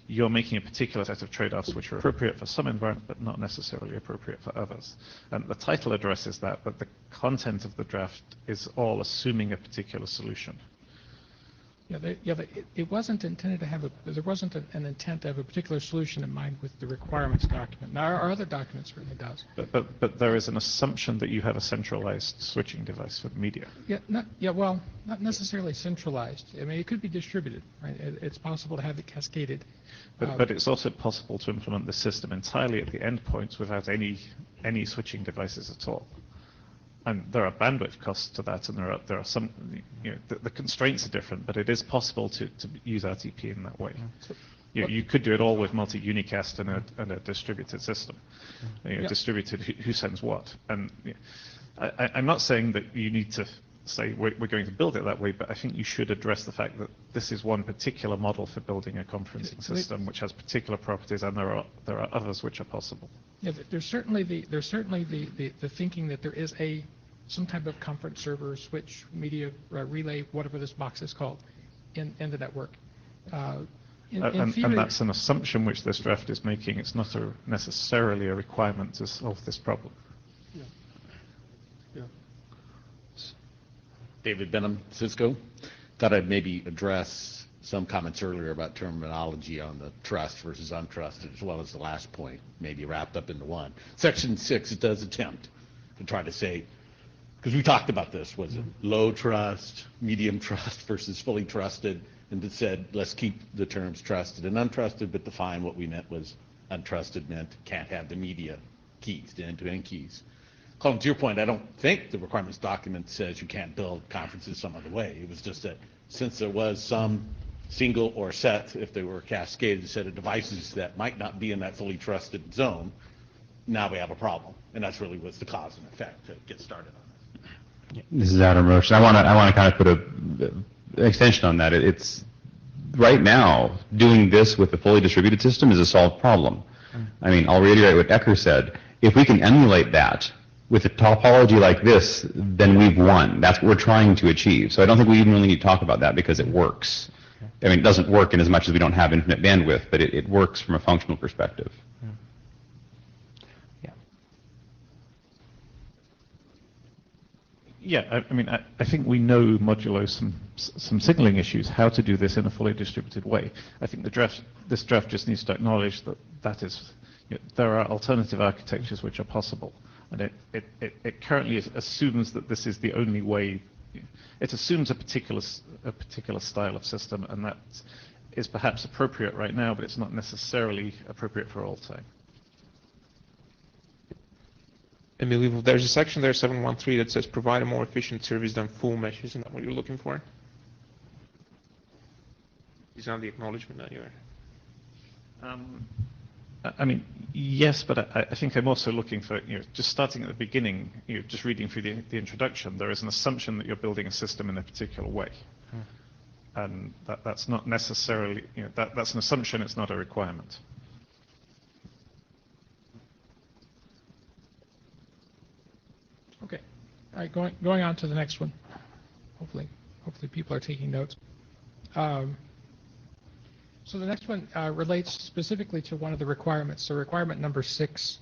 you're making a particular set of trade-offs which are appropriate for some environments, but not necessarily appropriate for others. And the title addresses that, but the content of the draft is all assuming a particular solution. It wasn't intended to have there wasn't an intent to have a particular solution in mind with the requirements document. Now, our other document certainly does. But there is an assumption that you have a centralized switching device for media. Well, not necessarily centralized. I mean, it could be distributed, right? It's possible to have it cascaded. But it's also possible to implement the system entirely at the endpoints without any switching devices at all. And there are bandwidth costs to that, and there are some, the constraints are different, but it is possible to use RTP in that way. You could do it all with multi-unicast and a distributed system, distributed who sends what. And I'm not saying that you need to say we're going to build it that way, but I think you should address the fact that this is one particular model for building a conferencing system, which has particular properties, and there are others which are possible. Yeah, there's certainly the thinking that there is some type of conference server, switch, media relay, whatever this box is called, in the network. In theory, and that's an assumption which this draft is making. It's not necessarily a requirement to solve this problem. David Benham, Cisco. Thought I'd maybe address some comments earlier about terminology on the trust versus untrusted, as well as the last point, maybe wrapped up into one. Section 6 does attempt to try to say, because we talked about this, was it low trust, medium trust versus fully trusted, and it said, let's keep the terms trusted and untrusted, but define what we meant was untrusted meant can't have the media keys, the end-to-end keys. Colin, to your point, I don't think the requirements document says you can't build conferences some other way. It was just that since there was some single or set, if they were cascaded, set of devices that might not be in that fully trusted zone, now we have a problem. And that's really what's the cause and effect to get started on this. This is Adam Roach. I want to kind of put an extension on that. It's right now, doing this with a fully distributed system is a solved problem. I mean, I'll reiterate what Ecker said. If we can emulate that with a topology like this, then we've won. That's what we're trying to achieve. So I don't think we even really need to talk about that because it works. I mean, it doesn't work in as much as we don't have infinite bandwidth, but it works from a functional perspective. Yeah, I mean, I think we know modulo some signaling issues, how to do this in a fully distributed way. I think this draft just needs to acknowledge that is, there are alternative architectures which are possible. And it currently assumes that this is the only way. It assumes a particular style of system, and that is perhaps appropriate right now, but it's not necessarily appropriate for all time. I believe there's a section there, 713, that says provide a more efficient service than full mesh. Isn't that what you're looking for? Is that the acknowledgement that you're... I mean, yes, but I think I'm also looking for, just starting at the beginning, just reading through the introduction, there is an assumption that you're building a system in a particular way. And that's not necessarily, that's an assumption, it's not a requirement. Okay. All right, going on to the next one. Hopefully people are taking notes. So the next one relates specifically to one of the requirements. So requirement number 6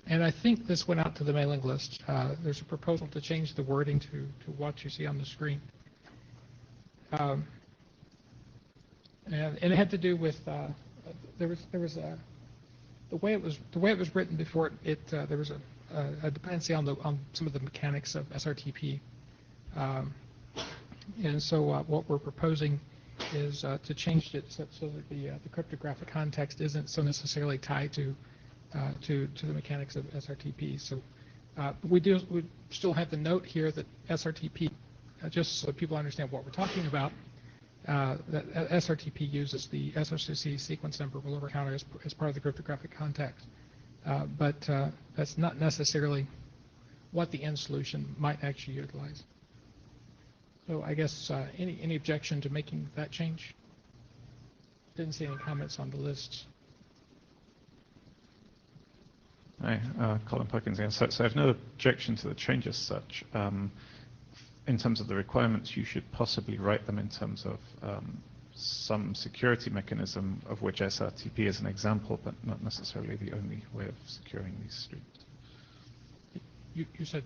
And I think this went out to the mailing list. There's a proposal to change the wording to what you see on the screen. And it had to do with there was a the way it was written before there was a dependency on some of the mechanics of SRTP, and so what we're proposing is to change it so that the cryptographic context isn't so necessarily tied to the mechanics of SRTP. So we still have the note here that SRTP, just so people understand what we're talking about, that SRTP uses the SRCC sequence number rollover counter as part of the cryptographic context. But that's not necessarily what the end solution might actually utilize. So I guess any objection to making that change? Didn't see any comments on the list. Hi, Colin Perkins again. So I have no objection to the change as such. In terms of the requirements, you should possibly write them in terms of some security mechanism of which SRTP is an example, but not necessarily the only way of securing these streams. You said?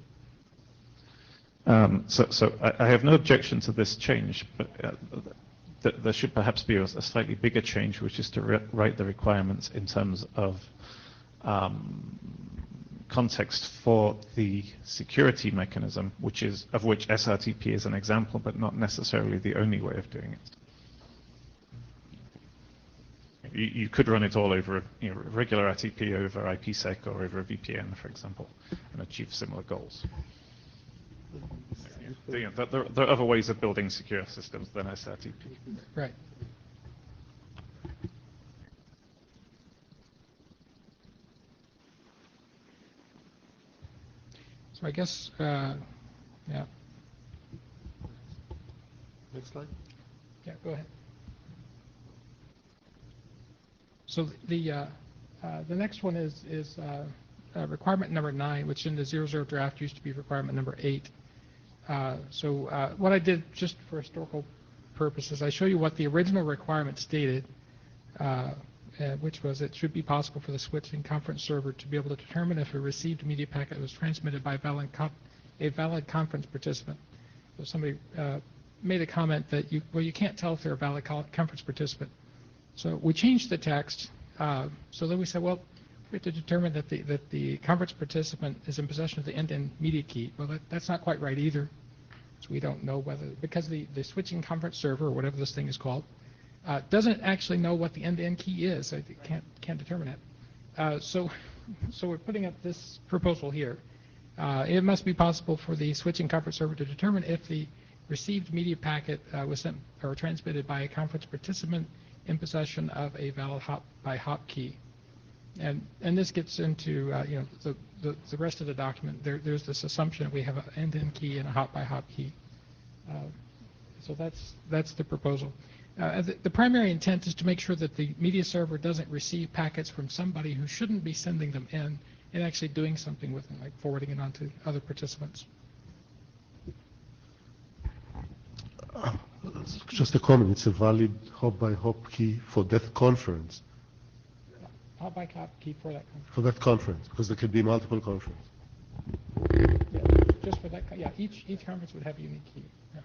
So I have no objection to this change, but there should perhaps be a slightly bigger change, which is to write the requirements in terms of context for the security mechanism, of which SRTP is an example, but not necessarily the only way of doing it. You could run it all over regular RTP over IPsec or over a VPN, for example, and achieve similar goals. There are other ways of building secure systems than SRTP. Right. So I guess, yeah. Next slide. Yeah, go ahead. So the next one is requirement number 9, which in the 00 draft used to be requirement number 8. So what I did, just for historical purposes, I show you what the original requirement stated, which was it should be possible for the switching conference server to be able to determine if a received media packet was transmitted by a valid conference participant. So somebody made a comment that you can't tell if they're a valid conference participant. So we changed the text. So then we said, well, we have to determine that the conference participant is in possession of the end-to-end media key. Well, that's not quite right either. So we don't know whether, because the switching conference server, or whatever this thing is called, doesn't actually know what the end-to-end key is. So it can't determine it. So we're putting up this proposal here. It must be possible for the switching conference server to determine if the received media packet was sent or transmitted by a conference participant in possession of a valid hop-by-hop key. And this gets into the rest of the document. There's this assumption that we have an end-to-end key and a hop-by-hop key. So that's the proposal. The primary intent is to make sure that the media server doesn't receive packets from somebody who shouldn't be sending them in and actually doing something with them, like forwarding it on to other participants. Just a comment, it's a valid hop-by-hop key for that conference. Hop-by-hop key for that conference. For that conference, because there could be multiple conferences. Yeah, just for that, yeah, each conference would have a unique key. Yeah.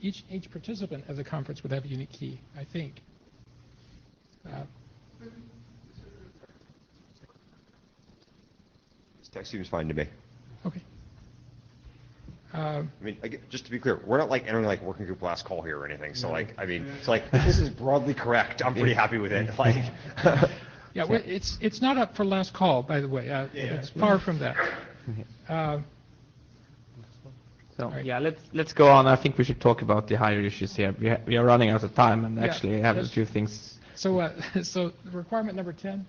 Each participant of the conference would have a unique key, I think. This text seems fine to me. Okay. I mean, just to be clear, we're not like entering like working group last call here or anything. So like, I mean, it's like this is broadly correct. I'm pretty happy with it. Like, yeah, well, it's not up for last call, by the way. It's far from that. So yeah, let's go on. I think we should talk about the higher issues here. We are running out of time, and actually have a few things. So so requirement number 10.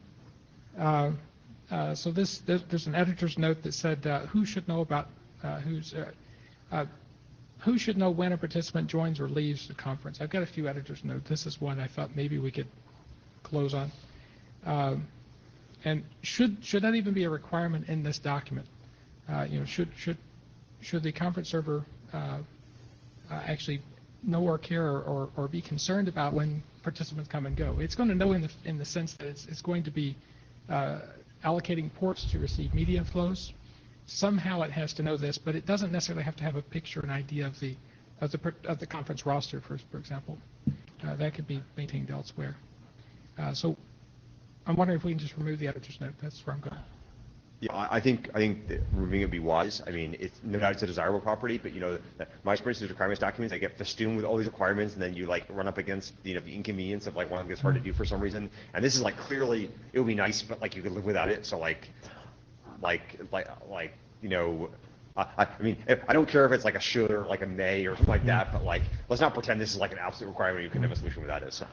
So there's an editor's note that said who should know about who should know when a participant joins or leaves the conference. I've got a few editor's notes. This is one I thought maybe we could close on. And should that even be a requirement in this document? Should the conference server actually know or care or be concerned about when participants come and go? It's going to know in the sense that it's going to be allocating ports to receive media flows. Somehow it has to know this, but it doesn't necessarily have to have a picture, an idea of the conference roster, for example. That could be maintained elsewhere. So I'm wondering if we can just remove the editor's note. That's where I'm going. Yeah, I think that removing it would be wise. I mean, it's no doubt it's a desirable property, but my experience with requirements documents, I get festooned with all these requirements, and then you like run up against the inconvenience of like one of them gets hard to do for some reason. And this is like clearly it would be nice, but like you could live without it. So I mean, I don't care if it's like a should or like a may or something like that, but like let's not pretend this is like an absolute requirement. You can have a solution without it. So.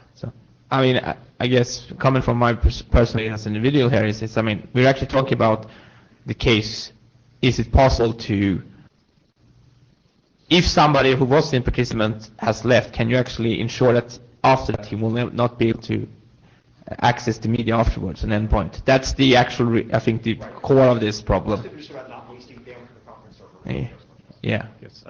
I mean, I guess coming from my personally as an individual here is I mean, we're actually talking about the case. Is it possible to, if somebody who was in participant has left, can you actually ensure that after that he will not be able to access the media afterwards, an endpoint? That's the actual, I think, the core of this problem. Yeah. Yes.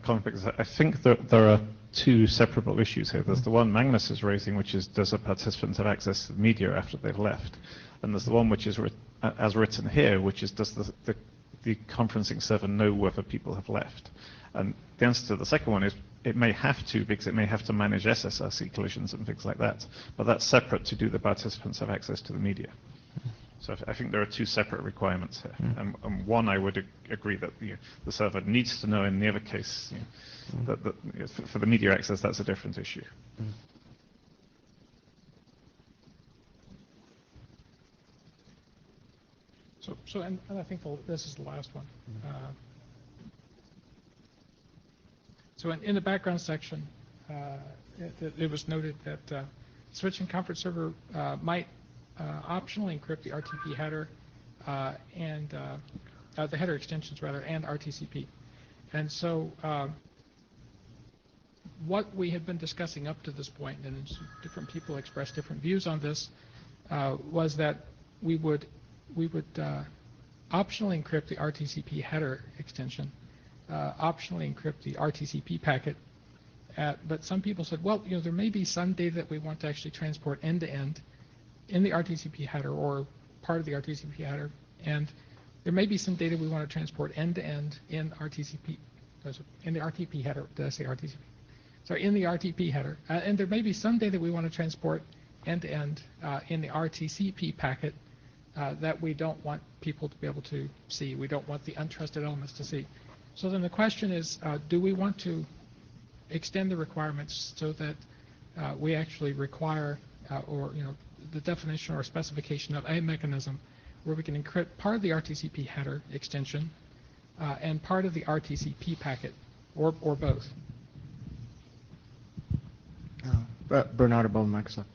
Colin, because I think that there are two separable issues here. There's the one Magnus is raising, which is does a participant have access to the media after they've left? And there's the one which is as written here, which is does the conferencing server know whether people have left? And the answer to the second one is it may have to, because it may have to manage SSRC collisions and things like that. But that's separate to do the participants have access to the media. So I think there are two separate requirements here. And one, I would agree that the server needs to know. In the other case, that for the media access, that's a different issue. So and I think this is the last one. So in the background section, it was noted that switching conference server might optionally encrypt the RTP header and the header extensions rather, and RTCP. And so what we had been discussing up to this point, and different people expressed different views on this, was that we would optionally encrypt the RTCP header extension, optionally encrypt the RTCP packet. But some people said, well, there may be some data that we want to actually transport end-to-end in the RTCP header or part of the RTCP header, and there may be some data we want to transport end-to-end in RTCP, in the RTP header. Did I say RTCP? Sorry, in the RTP header, and there may be some data we want to transport end-to-end in the RTCP packet that we don't want people to be able to see. We don't want the untrusted elements to see. So then the question is, do we want to extend the requirements so that we actually require, the definition or specification of a mechanism where we can encrypt part of the RTCP header extension and part of the RTCP packet, or both? Bernardo Bowman, Microsoft.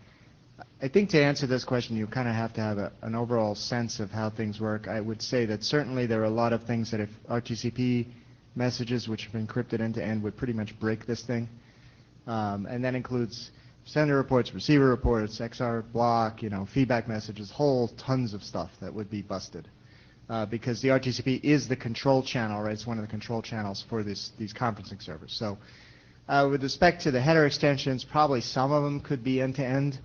I think to answer this question, you kind of have to have an overall sense of how things work. I would say that certainly there are a lot of things that if RTCP messages which have been encrypted end-to-end would pretty much break this thing. And that includes sender reports, receiver reports, XR block, feedback messages, whole tons of stuff that would be busted. Because the RTCP is the control channel, right? It's one of the control channels for these conferencing servers. So with respect to the header extensions, probably some of them could be end-to-end,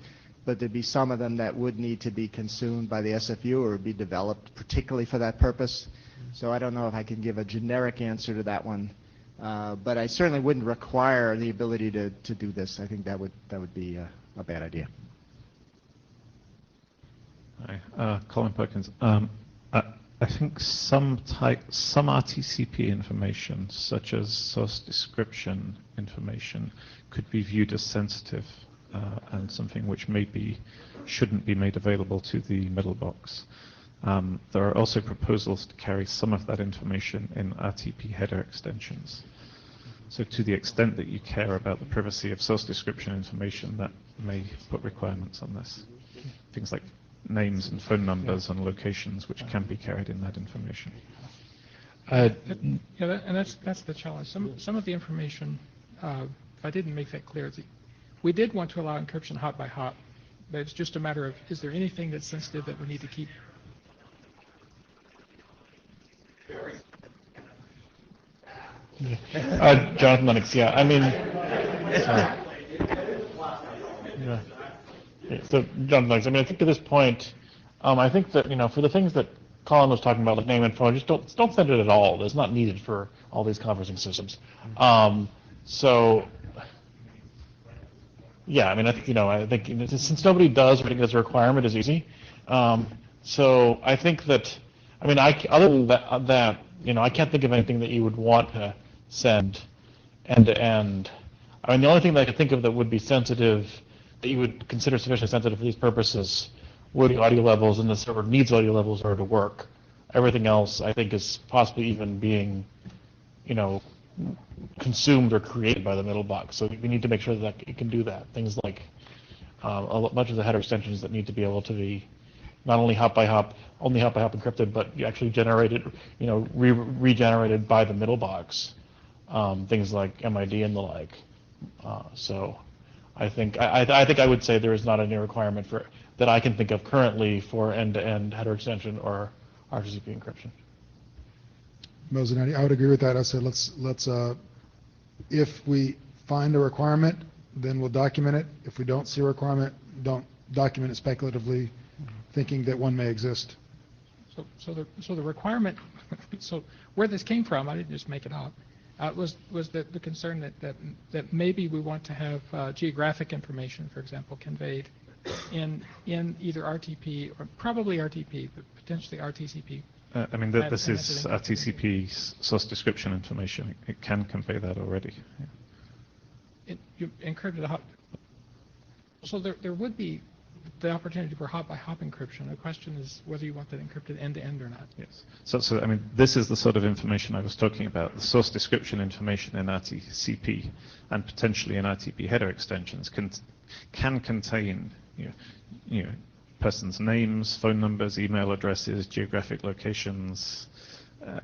but there'd be some of them that would need to be consumed by the SFU or be developed particularly for that purpose. So I don't know if I can give a generic answer to that one. But I certainly wouldn't require the ability to do this. I think that would be a bad idea. Hi, Colin Perkins. I think some RTCP information, such as source description information, could be viewed as sensitive and something which shouldn't be made available to the middle box. There are also proposals to carry some of that information in RTP header extensions. So to the extent that you care about the privacy of source description information, that may put requirements on this. Things like names and phone numbers and locations which can be carried in that information. And that's the challenge. Some of the information, if I didn't make that clear, we did want to allow encryption hop by hop, but it's just a matter of, is there anything that's sensitive that we need to keep? Jonathan Lennox, yeah. I mean, so Jonathan Lennox, I think to this point, I think that, for the things that Colin was talking about, like name and phone, just don't send it at all. It's not needed for all these conferencing systems. So, yeah, I think since nobody does, I think that's a requirement is easy. So I think that, other than that, I can't think of anything that you would want to send end to end. The only thing that I could think of that would be sensitive, that you would consider sufficiently sensitive for these purposes, would be audio levels, and the server needs audio levels in order to work. Everything else, I think, is possibly even being, consumed or created by the middle box. So we need to make sure that it can do that. Things like much of the header extensions that need to be able to be not only only hop by hop encrypted, but actually generated, regenerated by the middle box. Things like MID and the like. So I think I would say there is not any requirement for that I can think of currently for end-to-end header extension or RTCP encryption. Mozanetti, I would agree with that. I said let's if we find a requirement, then we'll document it. If we don't see a requirement, don't document it speculatively, thinking that one may exist. So the requirement, so where this came from, I didn't just make it up, was the concern that maybe we want to have geographic information, for example, conveyed in either RTP or probably RTP, but potentially RTCP. This is RTCP source description information. It can convey that already. Yeah. You encrypted a hop. So there would be the opportunity for hop-by-hop encryption. The question is whether you want that encrypted end-to-end or not. Yes. So this is the sort of information I was talking about. The source description information in RTCP and potentially in RTP header extensions can contain persons' names, phone numbers, email addresses, geographic locations,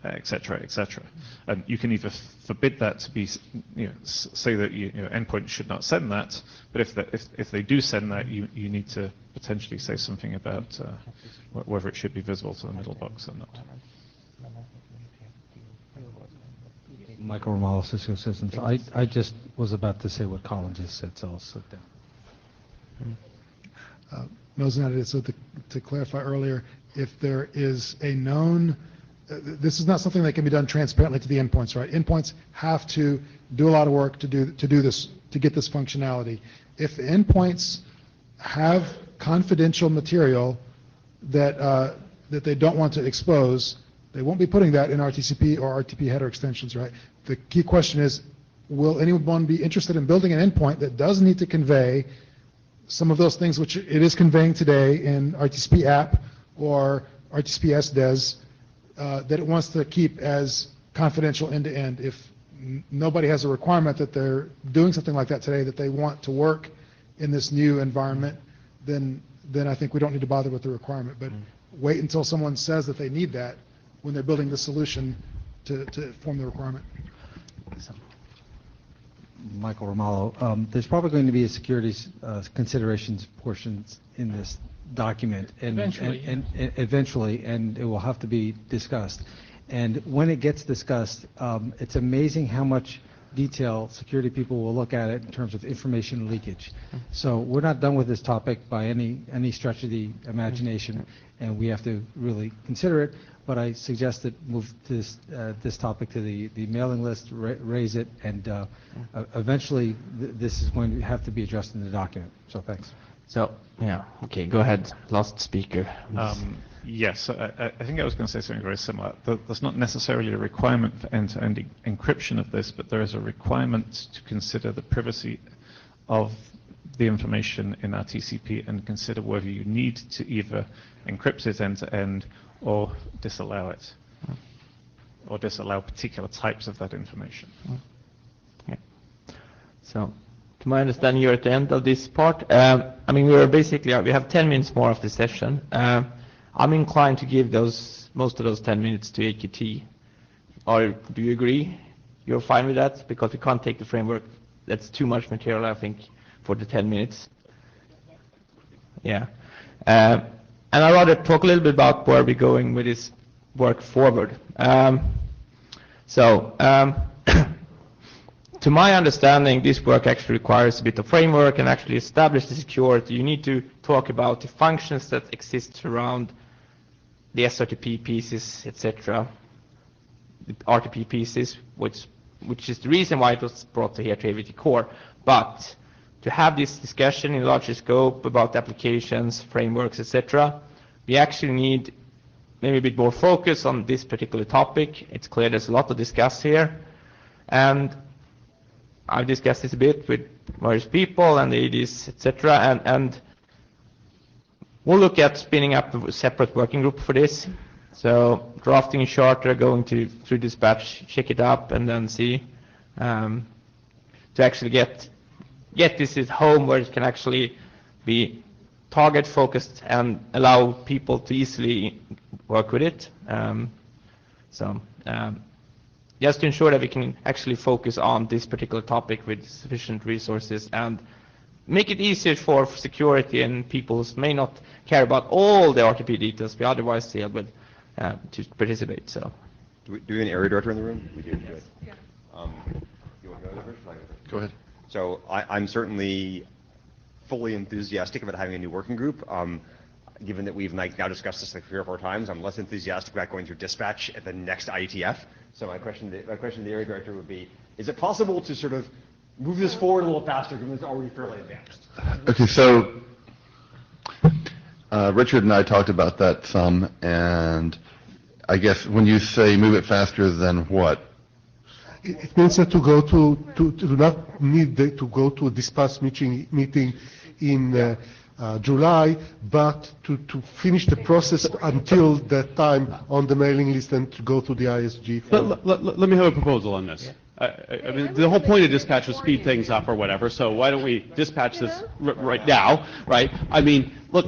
etc., etc. And you can either forbid that to be, say that endpoint should not send that, but if they do send that, you need to potentially say something about whether it should be visible to the middle box or not. Michael Romalo, Cisco Systems. I just was about to say what Colin just said, so I'll sit down. Mozanetti, so to clarify earlier, if there is a known, this is not something that can be done transparently to the endpoints, right? Endpoints have to do a lot of work to do this, to get this functionality. If the endpoints have confidential material that they don't want to expose, they won't be putting that in RTCP or RTP header extensions, right? The key question is, will anyone be interested in building an endpoint that does need to convey some of those things which it is conveying today in RTCP app or RTCP SDES that it wants to keep as confidential end-to-end? If nobody has a requirement that they're doing something like that today, that they want to work in this new environment, then I think we don't need to bother with the requirement. But wait until someone says that they need that when they're building the solution to form the requirement. Michael Romalo. There's probably going to be a security considerations portions in this document, and eventually, and it will have to be discussed. And when it gets discussed, it's amazing how much detail security people will look at it in terms of information leakage. So we're not done with this topic by any stretch of the imagination, and we have to really consider it. But I suggest that move this topic to the mailing list, raise it, and eventually this is going to have to be addressed in the document. So thanks. So, yeah, okay, go ahead, last speaker. Yes, I think I was going to say something very similar. There's not necessarily a requirement for end-to-end encryption of this, but there is a requirement to consider the privacy of the information in RTCP and consider whether you need to either encrypt it end-to-end or disallow it, or disallow particular types of that information. Okay. So, to my understanding, you're at the end of this part. we have 10 minutes more of the session. I'm inclined to give most of those 10 minutes to AQT. Or do you agree? You're fine with that? Because we can't take the framework. That's too much material, I think, for the 10 minutes. Yeah. And I'd rather talk a little bit about where we're going with this to to my understanding, this work actually requires a bit of framework and actually establish the security. You need to talk about the functions that exist around the SRTP pieces, etc., the RTP pieces, which is the reason why it was brought here to Avtcore. But to have this discussion in larger scope about applications, frameworks, etc., we actually need maybe a bit more focus on this particular topic. It's clear there's a lot to discuss here, and I've discussed this a bit with various people and the ADs, etc., and we'll look at spinning up a separate working group for this. So drafting a charter, going through dispatch, check it up, and then see to actually get this at home where it can actually be target focused and allow people to easily work with it. Just to ensure that we can actually focus on this particular topic with sufficient resources and make it easier for security and people may not care about all the RTP details we otherwise deal with to participate. So, do we have an area director in the room? We do. Yes. Yeah. You want to go first? Go ahead. So I'm certainly fully enthusiastic about having a new working group. Given that we've now discussed this like 3 or 4 times, I'm less enthusiastic about going through dispatch at the next IETF. So my question to the area director would be, is it possible to sort of move this forward a little faster given it's already fairly advanced? Okay, so Richard and I talked about that some, and I guess when you say move it faster than what? It means that to not need to go to a dispatch meeting in July, but to finish the process until that time on the mailing list and to go to the ISG. Let me have a proposal on this. I mean, the whole point of dispatch was speed things up or whatever, so why don't we dispatch this right now, right? I mean, look,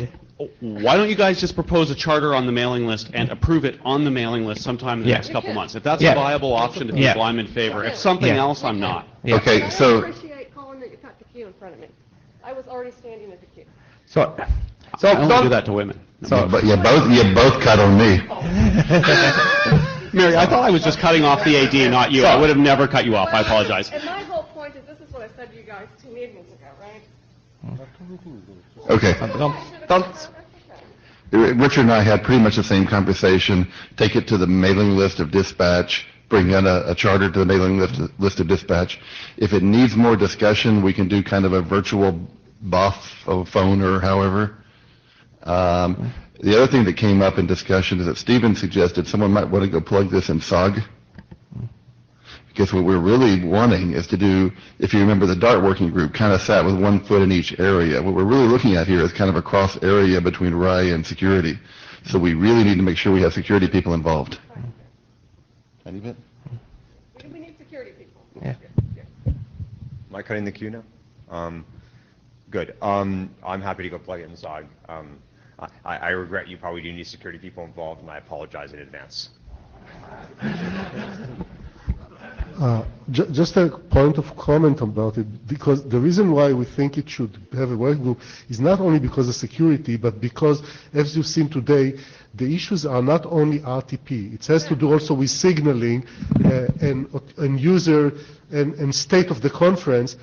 why don't you guys just propose a charter on the mailing list and approve it on the mailing list sometime in the next couple months? If that's a viable option to people, I'm in favor. If something else, I'm not. Okay, so... I appreciate, Colin, that you cut the queue in front of me. I was already standing at the queue. So I don't do that to women. But you both cut on me. Mary, I thought I was just cutting off the AD, not you. I would have never cut you off. I apologize. And my whole point is, this is what I said to you guys 2 meetings ago, right? Okay. Richard and I had pretty much the same conversation. Take it to the mailing list of dispatch, bring in a charter to the mailing list of dispatch. If it needs more discussion, we can do kind of a virtual buff of a phone or however. The other thing that came up in discussion is that Stephen suggested someone might want to go plug this in SOG. Because what we're really wanting is to do, if you remember the DART working group kind of sat with 1 foot in each area. What we're really looking at here is kind of a cross area between RAI and security. So we really need to make sure we have security people involved. Any bit? We need security people. Yeah. Am I cutting the queue now? Good. I'm happy to go plug it in SOG. I regret you probably do need security people involved, and I apologize in advance. Just a point of comment about it, because the reason why we think it should have a working group is not only because of security, but because, as you've seen today, the issues are not only RTP. It has to do also with signaling and user and state of the conference,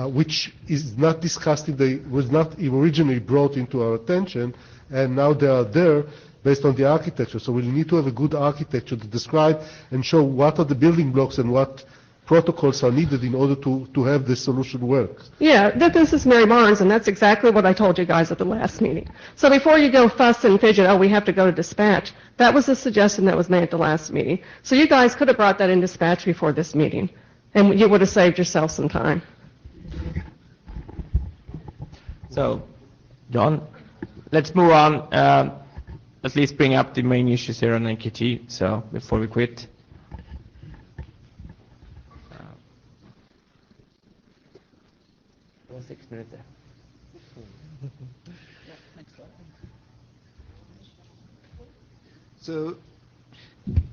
which is not discussed was not originally brought into our attention, and now they are there based on the architecture. So we need to have a good architecture to describe and show what are the building blocks and what protocols are needed in order to have this solution work. Yeah, this is Mary Barnes, and that's exactly what I told you guys at the last meeting. So before you go fuss and fidget, we have to go to dispatch, that was a suggestion that was made at the last meeting. So you guys could have brought that in dispatch before this meeting, and you would have saved yourself some time. So, John, let's move on. At least bring up the main issues here on NKT, so before we quit. Well, 6 minutes there. So,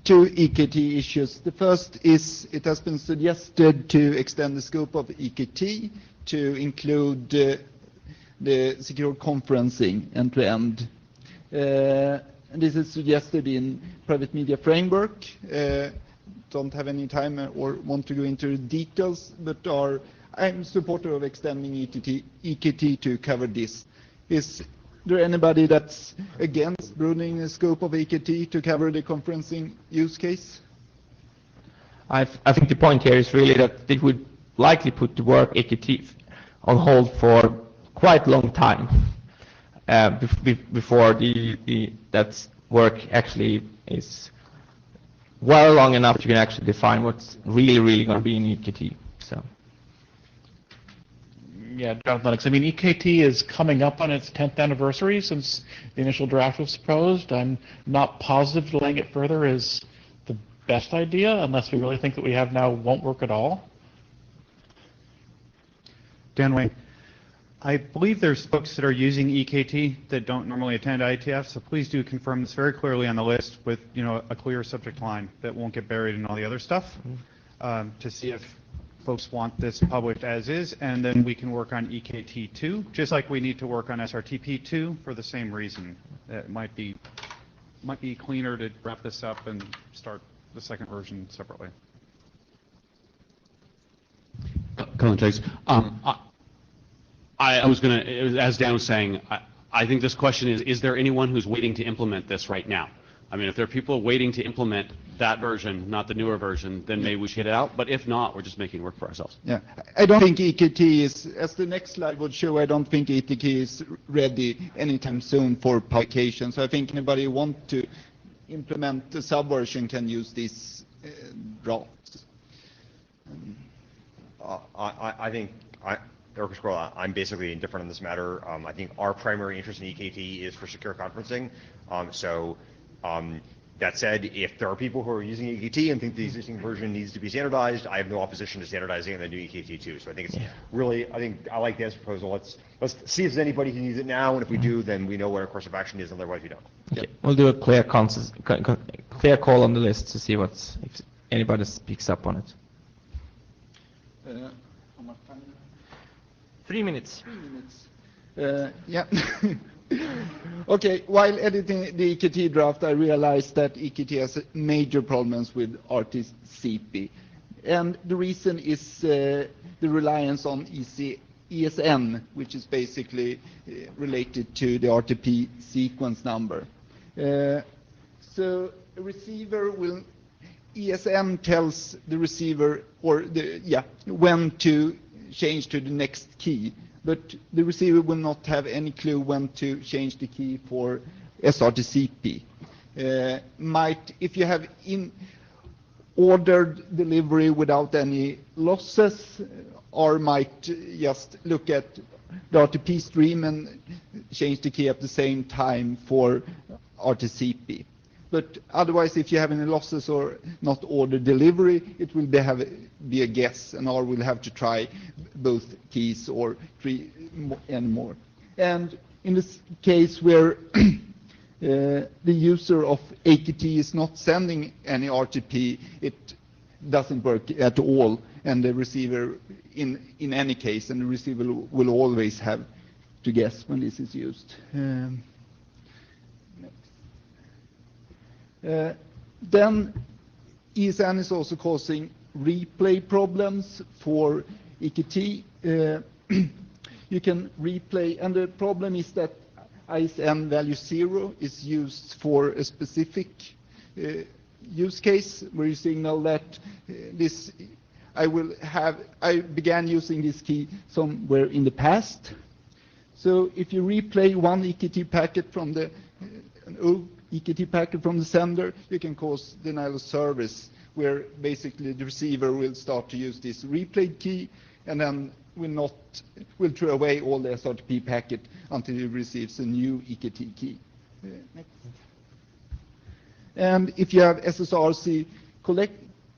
2 EKT issues. The first is it has been suggested to extend the scope of EKT to include the secure conferencing end-to-end. This is suggested in private media framework. don't have any time or want to go into details, but I'm supporter of extending EKT to cover this. Is there anybody that's against broadening the scope of EKT to cover the conferencing use case? I think the point here is really that it would likely put the work EKT on hold for quite a long time before that work actually is well long enough you can actually define what's really going to be in EKT. So. Yeah, Jonathan, I mean, EKT is coming up on its 10th anniversary since the initial draft was proposed. I'm not positive delaying it further is the best idea, unless we really think that we have now won't work at all. Dan Wayne, I believe there's folks that are using EKT that don't normally attend IETF, so please do confirm this very clearly on the list with, a clear subject line that won't get buried in all the other stuff, to see if folks want this published as is, and then we can work on EKT2, just like we need to work on SRTP2 for the same reason. It might be cleaner to wrap this up and start the second version separately. Colin Chase. I was going to, as Dan was saying, I think this question is there anyone who's waiting to implement this right now? I mean, if there are people waiting to implement that version, not the newer version, then maybe we should get it out. But if not, we're just making work for ourselves. Yeah, I don't think EKT is, as the next slide would show, I don't think EKT is ready anytime soon for publication. So I think anybody who wants to implement the subversion can use these drafts. I think, Eric Squirrel, I'm basically indifferent on this matter. I think our primary interest in EKT is for secure conferencing. That said, if there are people who are using EKT and think the existing version needs to be standardized, I have no opposition to standardizing it and then doing EKT too. So I think it's really, I like Dan's proposal. Let's see if there's anybody who needs it now, and if we do, then we know what our course of action is, and otherwise we don't. Okay. We'll do a clear call on the list to see if anybody picks up on it. How much time? 3 minutes. 3 minutes. Yeah. Okay, while editing the EKT draft, I realized that EKT has major problems with RTCP. And the reason is the reliance on ESN, which is basically related to the RTP sequence number. So a receiver will, ESN tells the receiver when to change to the next key. But the receiver will not have any clue when to change the key for SRTCP. If you have ordered delivery without any losses, or might just look at the RTP stream and change the key at the same time for RTCP. But otherwise, if you have any losses or not ordered delivery, it will be a guess, and R will have to try both keys or 3 and more. And in this case where the user of AKT is not sending any RTP, it doesn't work at all, and the receiver, in any case, and the receiver will always have to guess when this is used. Then ESN is also causing replay problems for EKT. You can replay, and the problem is that ISN value 0 is used for a specific use case where you signal that I began using this key somewhere in the past. So if you replay one EKT packet from an old EKT packet from the sender, you can cause denial of service, where basically the receiver will start to use this replayed key, and then will throw away all the SRTP packet until it receives a new EKT key. Next. And if you have SSRC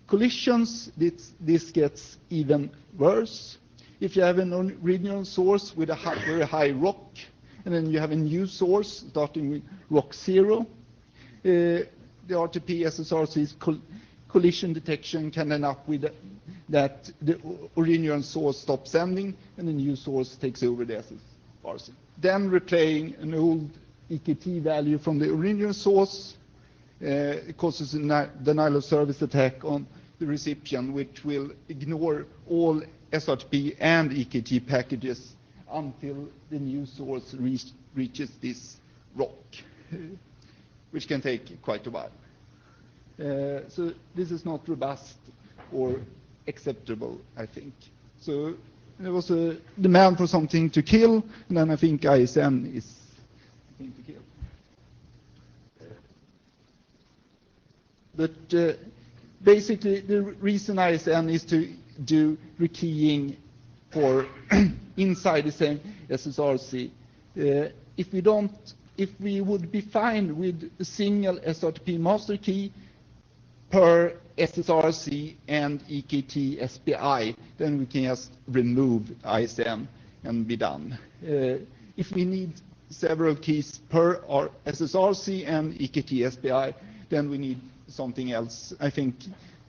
collisions, this gets even worse. If you have an original source with a very high ROC, and then you have a new source starting with ROC 0, the RTP SSRC's collision detection can end up with that the original source stops sending and the new source takes over the SSRC. Then replaying an old EKT value from the original source It causes a denial of service attack on the recipient, which will ignore all SRTP and EKT packages until the new source reaches this rock, which can take quite a while. So this is not robust or acceptable, I think. So there was a demand for something to kill, and then I think ISN is the thing to kill. But basically, the reason ISN is to do rekeying for inside the same SSRC. If we would be fine with a single SRTP master key per SSRC and EKT SPI, then we can just remove ISN and be done. If we need several keys per our SSRC and EKT SPI, then we need something else. I think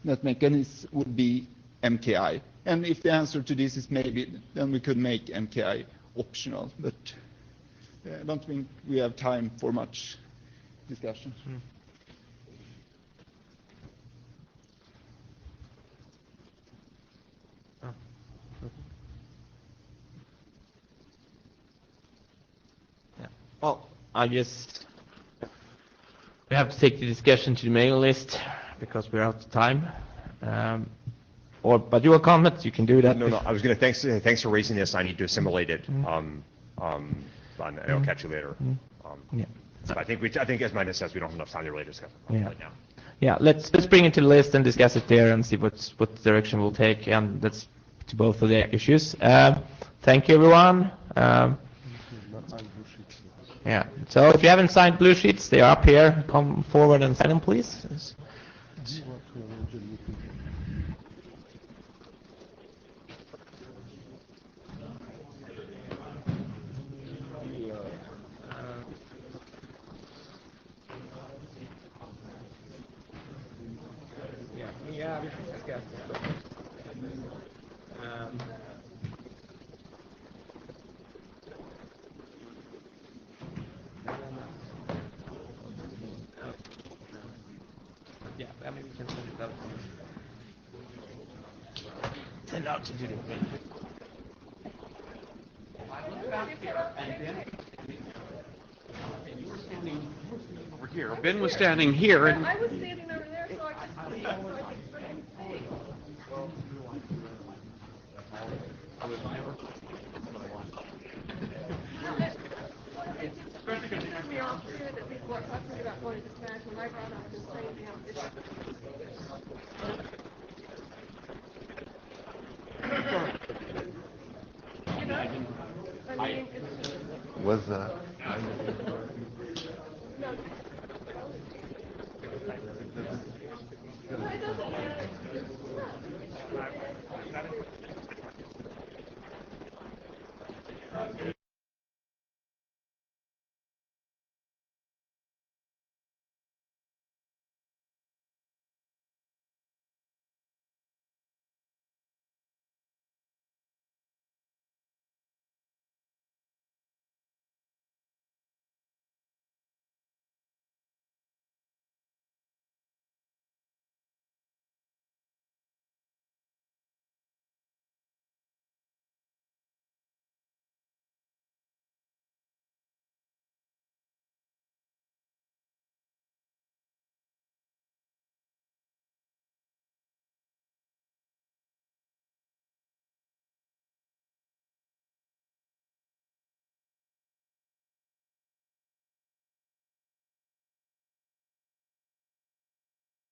that mechanism would be MKI. And if the answer to this is maybe, then we could make MKI optional. But I don't think we have time for much discussion. Yeah. Well, I guess we have to take the discussion to the mailing list because we're out of time. But you will comment, you can do that. No, I was going to thanks for raising this. I need to assimilate it. And I'll catch you later. Yeah. So I think as Magnus says, we don't have enough time to really discuss it right now. Yeah, let's bring it to the list and discuss it there and see what direction we'll take, and that's to both of the issues. Thank you, everyone. Yeah. So if you haven't signed blue sheets, they are up here. Come forward and sign them, please. Yeah, we should discuss this. Yeah, I mean, we can send it out. Send out to do the Over here. Ben was standing here. And I was standing over there, so I just... Was that?